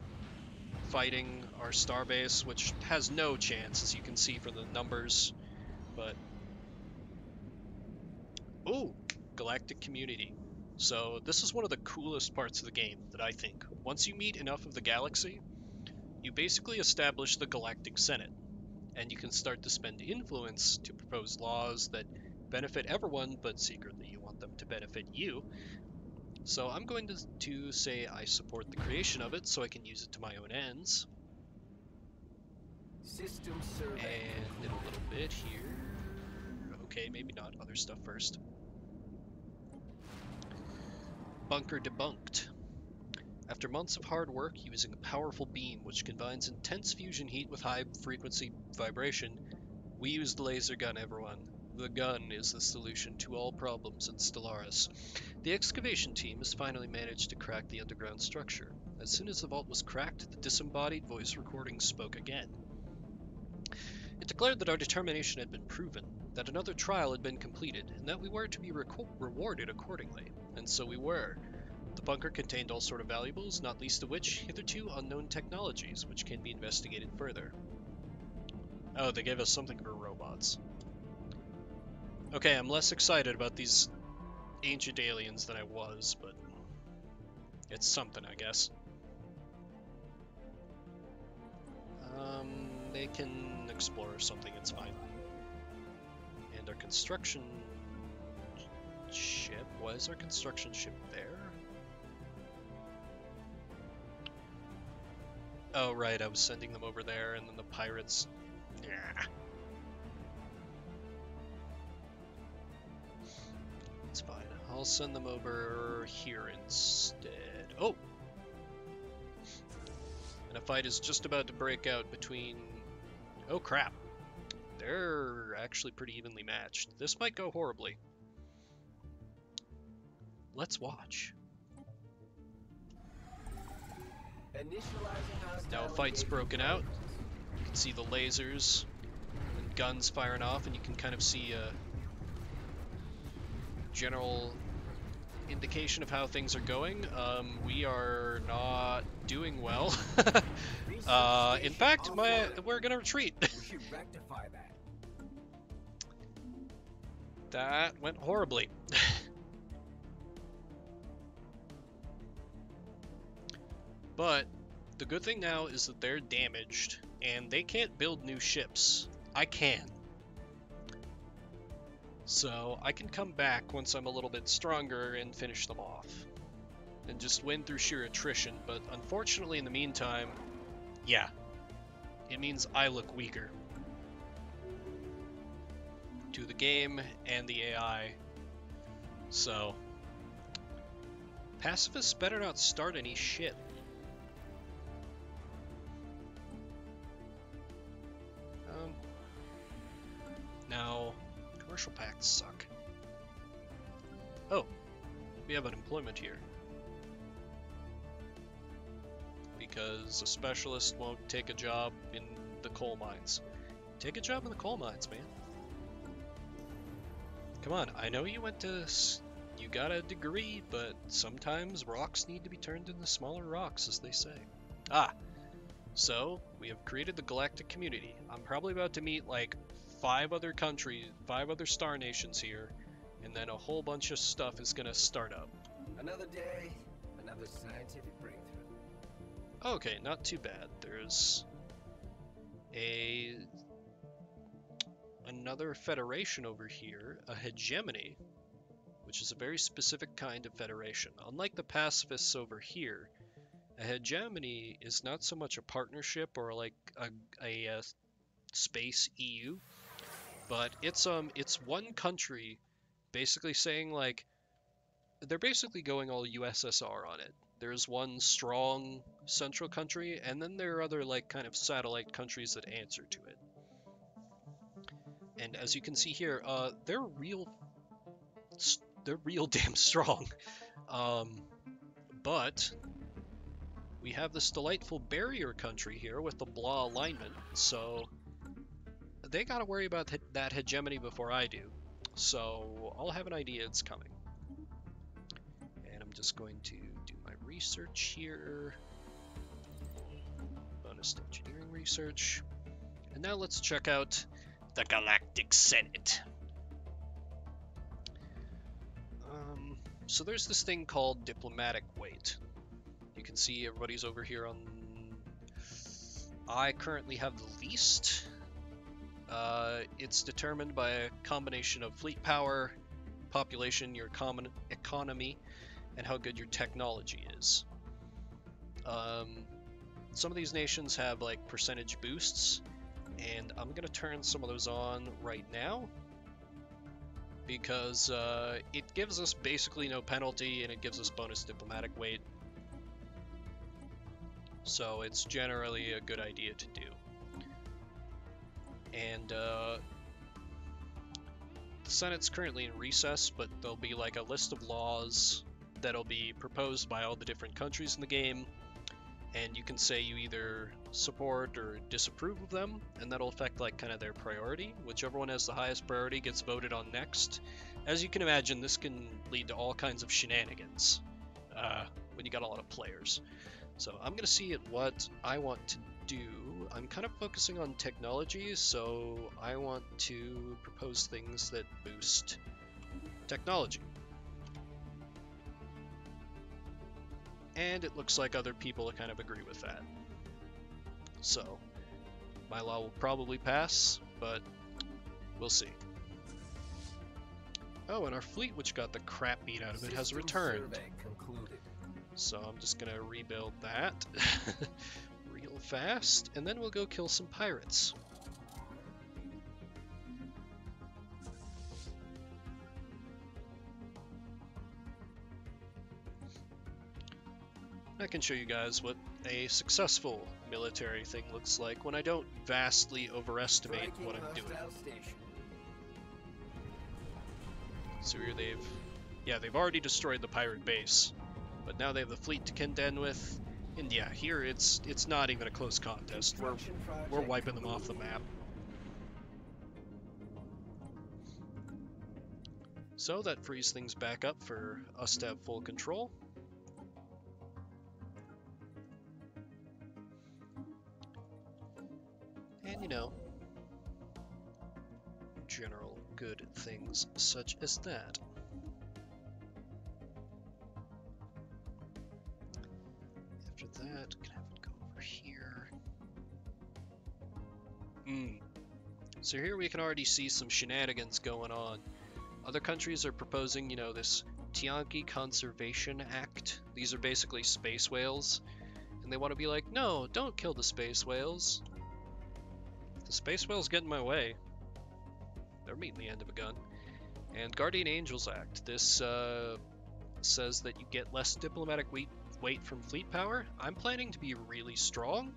fighting our starbase, which has no chance, as you can see from the numbers, but... Ooh! Galactic Community. So this is one of the coolest parts of the game that I think. Once you meet enough of the galaxy, you basically establish the Galactic Senate, and you can start to spend influence to propose laws that benefit everyone, but secretly you want them to benefit you. So I'm going to say I support the creation of it so I can use it to my own ends. System survey. And in a little bit here... Okay, maybe not. Other stuff first. Bunker debunked. After months of hard work using a powerful beam which combines intense fusion heat with high frequency vibration, we used the laser gun, everyone. The gun is the solution to all problems in Stellaris. The excavation team has finally managed to crack the underground structure. As soon as the vault was cracked, the disembodied voice recording spoke again. It declared that our determination had been proven, that another trial had been completed, and that we were to be rewarded accordingly. And so we were. The bunker contained all sort of valuables, not least of which hitherto unknown technologies, which can be investigated further. Oh, they gave us something for robots. Okay, I'm less excited about these ancient aliens than I was, but it's something, I guess. They can explore something, it's fine. And our construction ship, why is our construction ship there? Oh right, I was sending them over there, and then the pirates... Yeah. It's fine. I'll send them over here instead. Oh! And a fight is just about to break out between... Oh crap. They're actually pretty evenly matched. This might go horribly. Let's watch. Now a fight's broken out. You can see the lasers and guns firing off, and you can kind of see a general indication of how things are going. We are not doing well. In fact, we're gonna retreat. We should rectify that. That went horribly. But the good thing now is that they're damaged and they can't build new ships. I can. So I can come back once I'm a little bit stronger and finish them off. And just win through sheer attrition. But unfortunately in the meantime, yeah, it means I look weaker to the game and the AI. So pacifists better not start any shit. Now, commercial pacts suck. Oh, we have unemployment here. Because a specialist won't take a job in the coal mines. Take a job in the coal mines, man. Come on, I know you you got a degree, but sometimes rocks need to be turned into smaller rocks, as they say. Ah, so we have created the Galactic Community. I'm probably about to meet like 5 other countries, 5 other star nations here, and then a whole bunch of stuff is gonna start up. Another day, another scientific breakthrough. Okay, not too bad. There's another federation over here, a hegemony, which is a very specific kind of federation. Unlike the pacifists over here, a hegemony is not so much a partnership or like a space EU, but it's one country basically saying like they're basically going all USSR on it. There's one strong central country, and then there are other like kind of satellite countries that answer to it. And as you can see here, they're real damn strong. But we have this delightful barrier country here with the blah alignment, so they gotta worry about that hegemony before I do. So I'll have an idea it's coming. And I'm just going to do my research here. Bonus engineering research. And now let's check out the Galactic Senate. So there's this thing called diplomatic weight. You can see everybody's over here on... I currently have the least. It's determined by a combination of fleet power, population, your common economy, and how good your technology is. Some of these nations have like percentage boosts, and I'm gonna turn some of those on right now because it gives us basically no penalty and it gives us bonus diplomatic weight. So it's generally a good idea to do. And the Senate's currently in recess, but there'll be like a list of laws that'll be proposed by all the different countries in the game, and you can say you either support or disapprove of them, and that'll affect like kind of their priority. Whichever one has the highest priority gets voted on next. As you can imagine, this can lead to all kinds of shenanigans when you got a lot of players. So I'm gonna see what I want to do. I'm kind of focusing on technology, so I want to propose things that boost technology. And it looks like other people kind of agree with that. So my law will probably pass, but we'll see. Oh, and our fleet, which got the crap beat out of it, has returned. So I'm just gonna rebuild that real fast, and then we'll go kill some pirates. I can show you guys what a successful military thing looks like when I don't vastly overestimate what I'm doing. So here they've already destroyed the pirate base, but now they have the fleet to contend with, and yeah, here it's not even a close contest. We're wiping them off the map. So that frees things back up for us to have full control. And you know, general good things such as that. After that, can I have it go over here? So here we can already see some shenanigans going on. Other countries are proposing, you know, this Tianqi Conservation Act. These are basically space whales. And they want to be like, no, don't kill the space whales. The space whales get in my way. They're meeting the end of a gun. And Guardian Angels Act. This says that you get less diplomatic weight from fleet power. I'm planning to be really strong,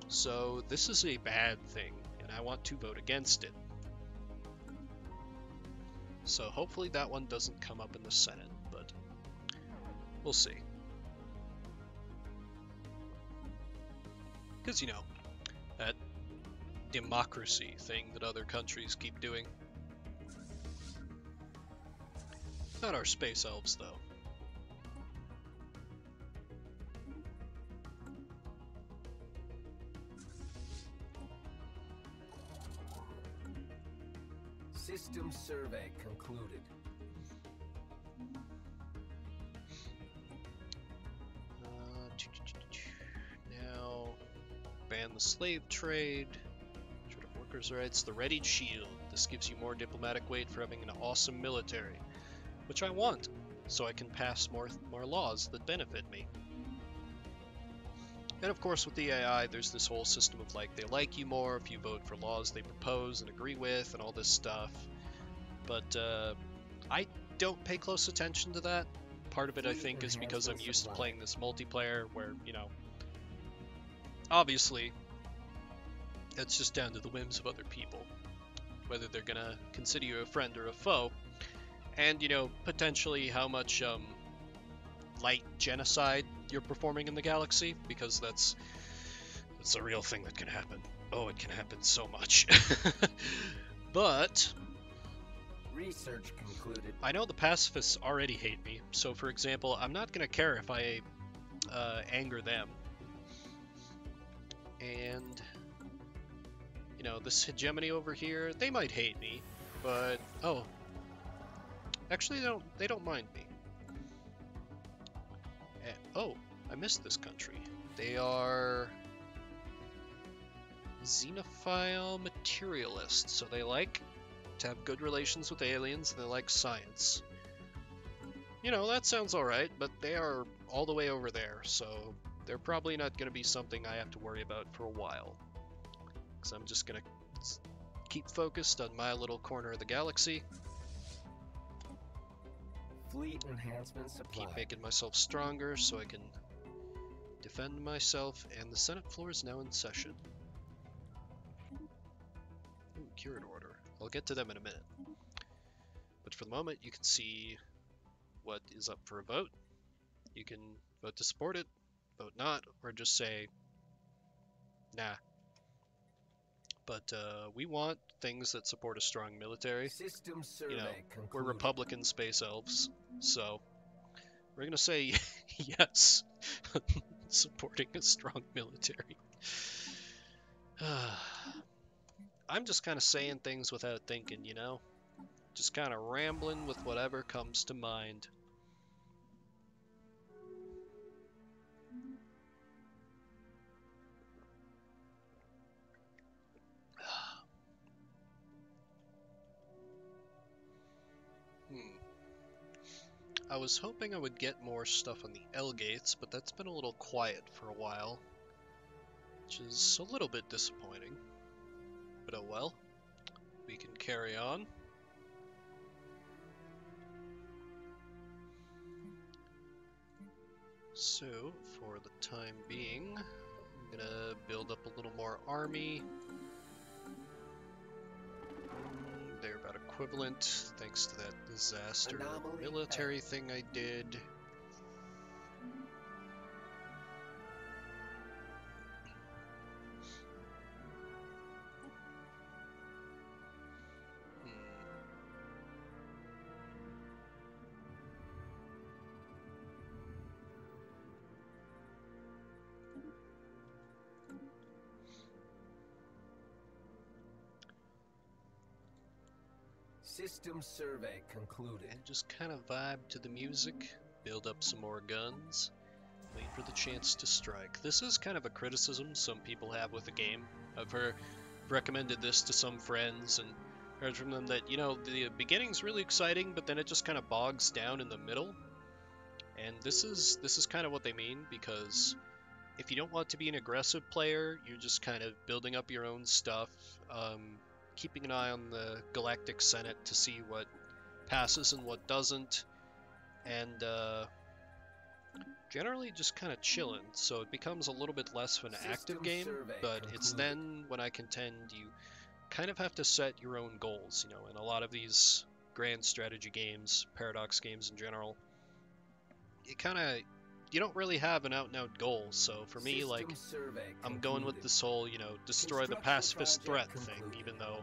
so this is a bad thing, and I want to vote against it. So hopefully that one doesn't come up in the Senate, but we'll see. Because, you know, that democracy thing that other countries keep doing. Not our space elves, though. System survey concluded. Now, ban the slave trade. Short of workers' rights. The readied shield. This gives you more diplomatic weight for having an awesome military, which I want, so I can pass more laws that benefit me. And of course with the AI, there's this whole system of like, they like you more if you vote for laws they propose and agree with and all this stuff. But I don't pay close attention to that. Part of it, I think, is because I'm used to playing this multiplayer where, you know, obviously it's just down to the whims of other people, whether they're gonna consider you a friend or a foe. And, you know, potentially how much light genocide you're performing in the galaxy, because that's a real thing that can happen. Oh, it can happen so much. But Research concluded. I know the pacifists already hate me, so for example, I'm not gonna care if I anger them. And you know, this hegemony over here, they might hate me, but oh, actually they don't mind me. Oh, I missed this country. They are xenophile materialists, so they like to have good relations with aliens, and they like science. You know, that sounds alright, but they are all the way over there, so they're probably not going to be something I have to worry about for a while. Because I'm just going to keep focused on my little corner of the galaxy. Fleet enhancements applied. Keep making myself stronger so I can defend myself, and the Senate floor is now in session. Ooh, cured order. I'll get to them in a minute. But for the moment, you can see what is up for a vote. You can vote to support it, vote not, or just say, nah. But we want things that support a strong military. System survey You know, concluded. we're Republican space elves, so we're gonna say yes, supporting a strong military. I'm just kind of saying things without thinking, you know? Just kind of rambling with whatever comes to mind. I was hoping I would get more stuff on the L gates, but that's been a little quiet for a while, which is a little bit disappointing. But oh well, we can carry on. So, for the time being, I'm gonna build up a little more army. They're about equivalent, thanks to that disaster military thing I did. System survey concluded. And just kind of vibe to the music, build up some more guns, wait for the chance to strike. This is kind of a criticism some people have with the game. I've recommended this to some friends and heard from them that, you know, the beginning's really exciting, but then it just kind of bogs down in the middle. And this is kind of what they mean, because if you don't want to be an aggressive player, you're just kind of building up your own stuff, keeping an eye on the Galactic Senate to see what passes and what doesn't, and generally just kind of chilling, so it becomes a little bit less of an active game, but it's then when I contend you kind of have to set your own goals, you know, in a lot of these grand strategy games, paradox games in general, you don't really have an out-and-out goal. So for me, like, I'm going with this whole, you know, destroy the pacifist threat thing, even though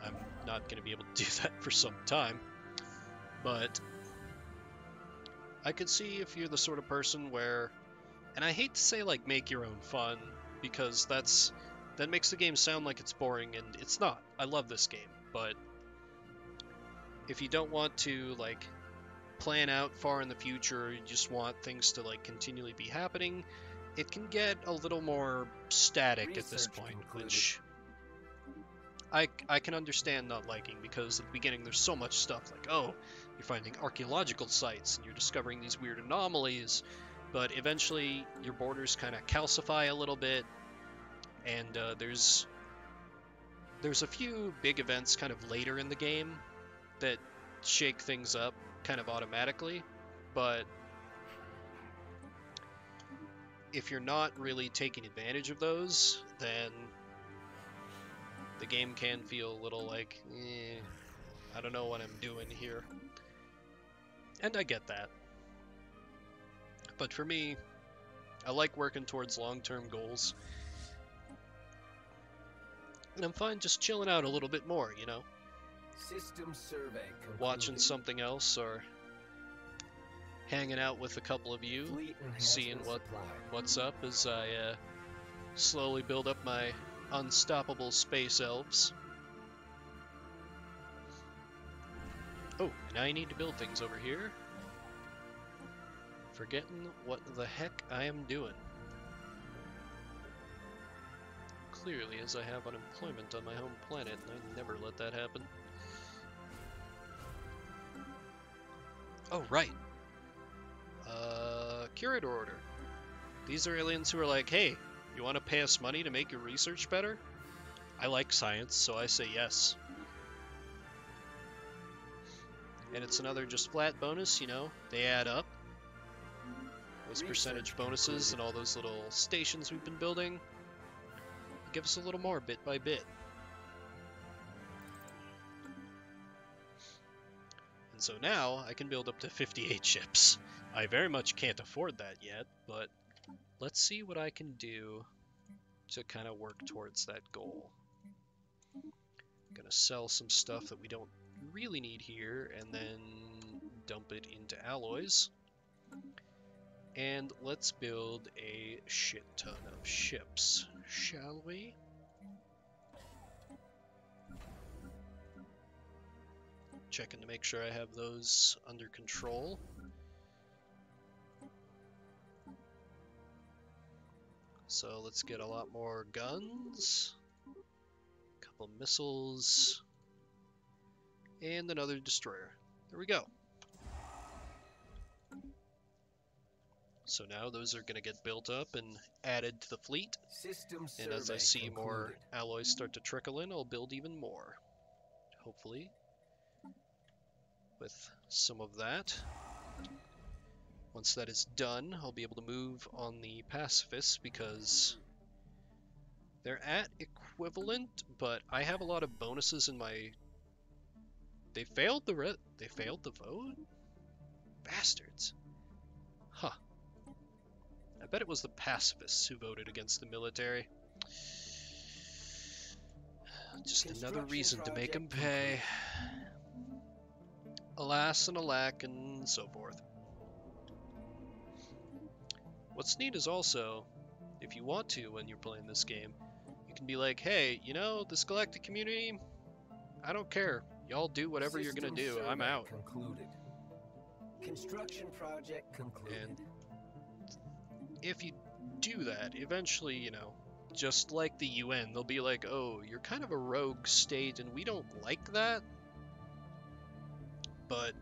I'm not going to be able to do that for some time. But I could see if you're the sort of person where, and I hate to say like make your own fun, because that makes the game sound like it's boring, and it's not. I love this game, but if you don't want to like plan out far in the future, you just want things to like continually be happening, it can get a little more static at this point, which I can understand not liking, because at the beginning there's so much stuff like, oh, you're finding archaeological sites and you're discovering these weird anomalies, but eventually your borders kind of calcify a little bit, and there's a few big events kind of later in the game that shake things up kind of automatically, but if you're not really taking advantage of those, then the game can feel a little like, I don't know what I'm doing here. And I get that. But for me, I like working towards long-term goals. And I'm fine just chilling out a little bit more, you know? System survey concluded. Watching something else, or hanging out with a couple of you, seeing what's up as I slowly build up my unstoppable space elves. Oh, and I need to build things over here. Forgetting what the heck I am doing. Clearly, as I have unemployment on my home planet, and I never let that happen. Oh, right. Curator order. These are aliens who are like, hey, you want to pay us money to make your research better? I like science, so I say yes. And it's another just flat bonus, you know, they add up. Those percentage bonuses and all those little stations we've been building give us a little more bit by bit. And so now I can build up to 58 ships. I very much can't afford that yet, but let's see what I can do to kind of work towards that goal. I'm gonna sell some stuff that we don't really need here and then dump it into alloys. And let's build a shit ton of ships, shall we? Checking to make sure I have those under control. So let's get a lot more guns, a couple missiles, and another destroyer. There we go. So now those are going to get built up and added to the fleet. And as I see more alloys start to trickle in, I'll build even more. Hopefully, with some of that. Once that is done, I'll be able to move on the pacifists because they're at equivalent, but I have a lot of bonuses in my... They failed the vote? Bastards. Huh. I bet it was the pacifists who voted against the military. Just another reason to make them pay. Alas and alack and so forth. What's neat is also, if you want to when you're playing this game, you can be like, hey, you know, this galactic community, I don't care. Y'all do whatever you're gonna do. I'm out. Concluded. Construction project concluded. And if you do that, eventually, you know, just like the UN, they'll be like, oh, you're kind of a rogue state and we don't like that. But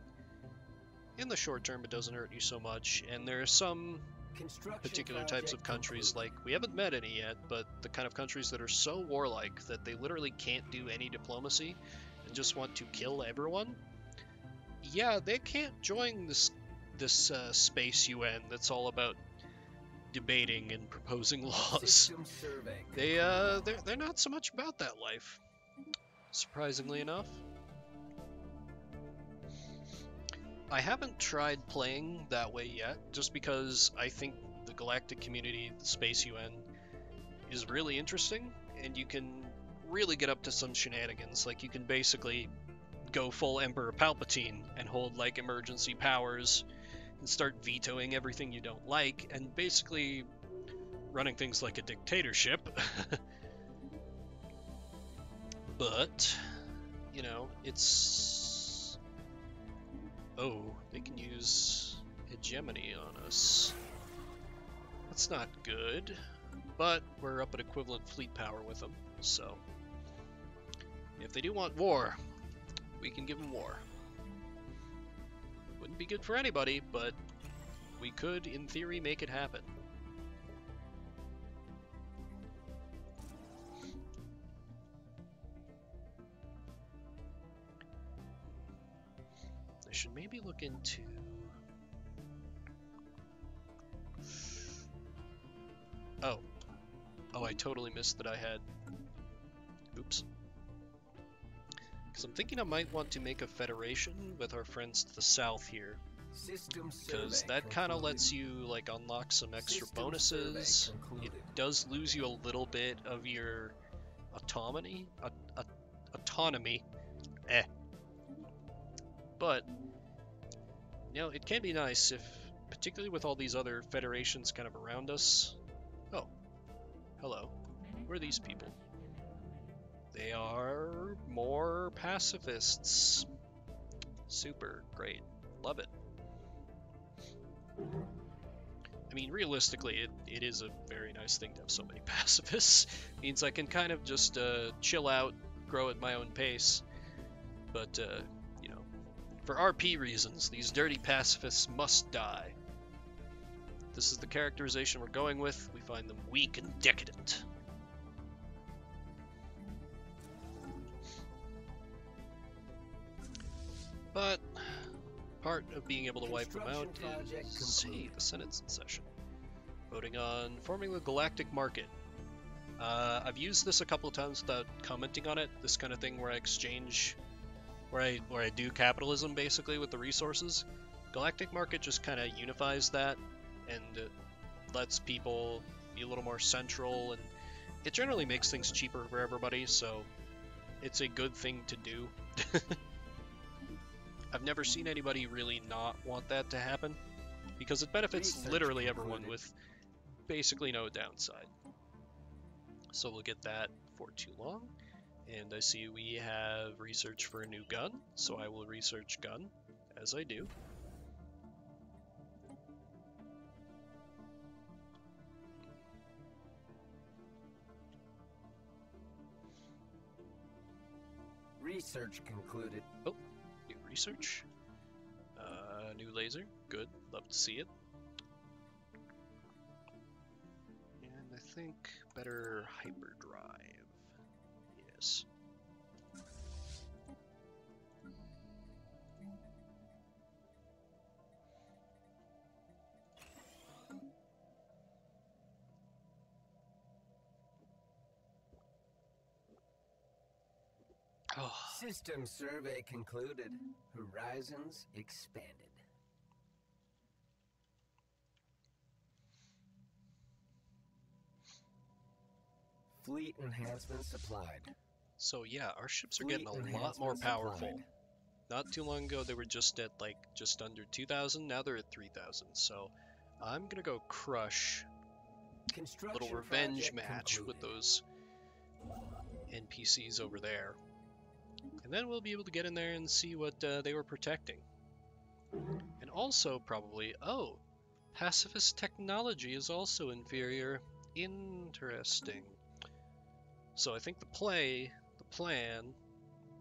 in the short term, it doesn't hurt you so much. And there are some particular types of countries, like, we haven't met any yet, but the kind of countries that are so warlike that they literally can't do any diplomacy and just want to kill everyone. Yeah, they can't join this space UN that's all about debating and proposing laws. They're not so much about that life, surprisingly enough. I haven't tried playing that way yet, just because I think the galactic community, the space UN, is really interesting, and you can really get up to some shenanigans. Like, you can basically go full Emperor Palpatine and hold, like, emergency powers and start vetoing everything you don't like, and basically running things like a dictatorship. But, you know, it's... Oh, they can use hegemony on us. That's not good, but we're up at equivalent fleet power with them, so if they do want war, we can give them war. Wouldn't be good for anybody, but we could, in theory, make it happen. I should maybe look into... Oh, I totally missed that I had... Oops. Because I'm thinking I might want to make a federation with our friends to the south here. Because that kind of lets you, like, unlock some extra bonuses. It does lose you a little bit of your autonomy. But, you know, it can be nice if, particularly with all these other federations kind of around us. Oh, hello. Who are these people? They are more pacifists. Super great. Love it. I mean, realistically, it is a very nice thing to have so many pacifists. It means I can kind of just chill out, grow at my own pace. But, you know, for RP reasons, these dirty pacifists must die. This is the characterization we're going with. We find them weak and decadent. But part of being able to wipe them out is, hey, the Senate's in session. Voting on forming the Galactic Market. I've used this a couple of times without commenting on it. This kind of thing where I exchange, where I do capitalism basically with the resources. Galactic Market just kind of unifies that and lets people be a little more central, and it generally makes things cheaper for everybody, so it's a good thing to do. I've never seen anybody really not want that to happen, because it benefits literally everyone with basically no downside. So we'll get that for too long. And I see we have research for a new gun, so I will research gun, as I do. Research concluded. Oh, new research. New laser. Good. Love to see it. And I think better hyperdrive. Yes. System survey concluded. Horizons expanded. Fleet enhancements applied. So yeah, our ships are Fleet getting a lot enhancements more powerful. applied. Not too long ago they were just at like just under 2,000, now they're at 3,000. So I'm gonna go crush a little Construction revenge project match with concluded. those NPCs over there. And then we'll be able to get in there and see what they were protecting. And also probably, oh, pacifist technology is also inferior. Interesting. So I think the plan,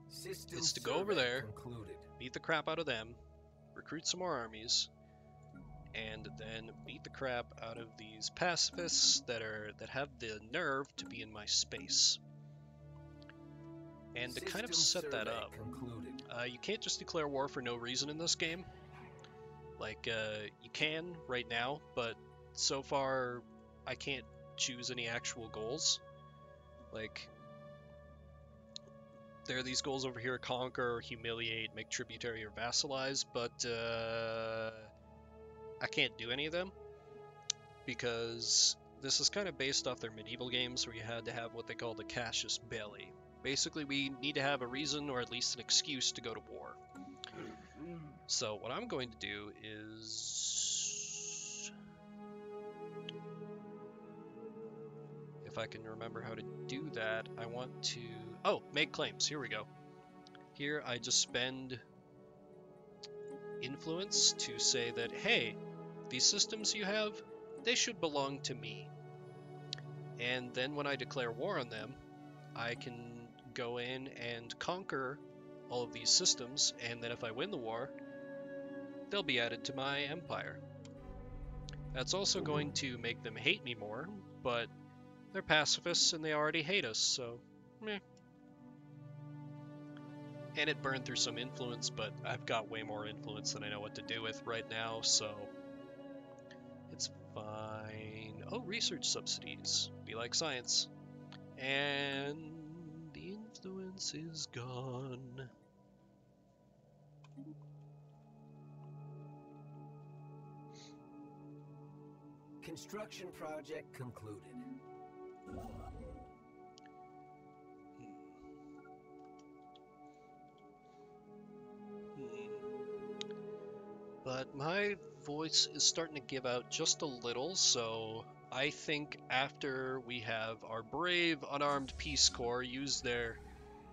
System is to go over survey there, concluded. beat the crap out of them, recruit some more armies, and then beat the crap out of these pacifists that have the nerve to be in my space. And to kind of System set that survey up, concluded. you can't just declare war for no reason in this game. Like, you can right now, but so far I can't choose any actual goals. Like, there are these goals over here: conquer, humiliate, make tributary, or vassalize, but I can't do any of them because this is kind of based off their medieval games where you had to have what they call the casus belli. Basically, we need to have a reason or at least an excuse to go to war. So what I'm going to do is, if I can remember how to do that, I want to, make claims. Here we go. Here I just spend influence to say that, hey, these systems you have, they should belong to me. And then when I declare war on them, I can go in and conquer all of these systems, and then if I win the war, they'll be added to my empire. That's also going to make them hate me more, but they're pacifists and they already hate us, so meh. And it burned through some influence, but I've got way more influence than I know what to do with right now, so it's fine. Oh, research subsidies. Be like science. And the influence is gone. Construction project concluded. But my voice is starting to give out just a little, so I think after we have our brave unarmed Peace Corps use their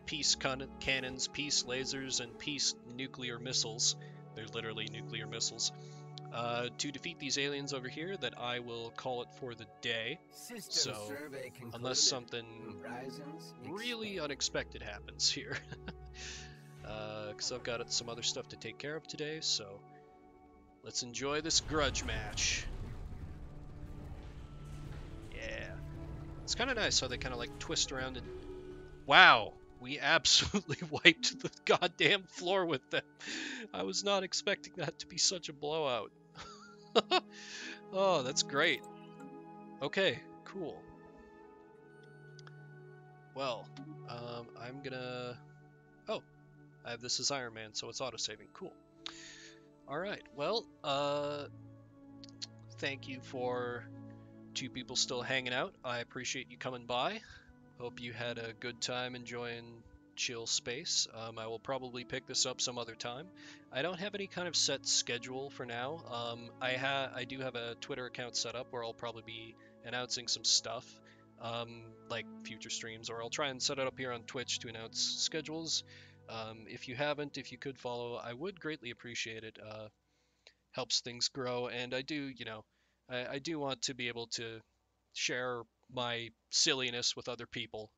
peace cannons, peace lasers, and peace nuclear missiles, they're literally nuclear missiles, to defeat these aliens over here, that I will call it for the day. System So, survey concluded. unless something Horizons really expanded. unexpected happens here. Because I've got some other stuff to take care of today, so let's enjoy this grudge match. Yeah. It's kind of nice how they kind of like twist around and... Wow! We absolutely wiped the goddamn floor with them. I was not expecting that to be such a blowout. Oh, that's great. Okay, cool. Well, I'm gonna... Oh, I have this as Iron Man, so it's auto-saving. Cool. Alright, well, thank you for 2 people still hanging out. I appreciate you coming by. Hope you had a good time enjoying chill space. I will probably pick this up some other time. I don't have any kind of set schedule for now. I do have a Twitter account set up where I'll probably be announcing some stuff, like future streams, or I'll try and set it up here on Twitch to announce schedules. If you haven't, if you could follow, I would greatly appreciate it. Helps things grow, and I do, I do want to be able to share my silliness with other people,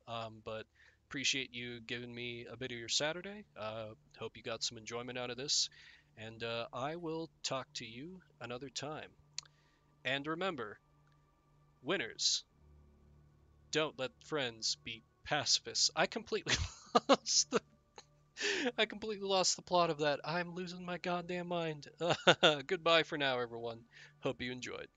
but appreciate you giving me a bit of your Saturday. Hope you got some enjoyment out of this, and I will talk to you another time. And remember, winners, don't let friends be pacifists. I completely lost the plot of that. I'm losing my goddamn mind. Goodbye for now, everyone. Hope you enjoyed.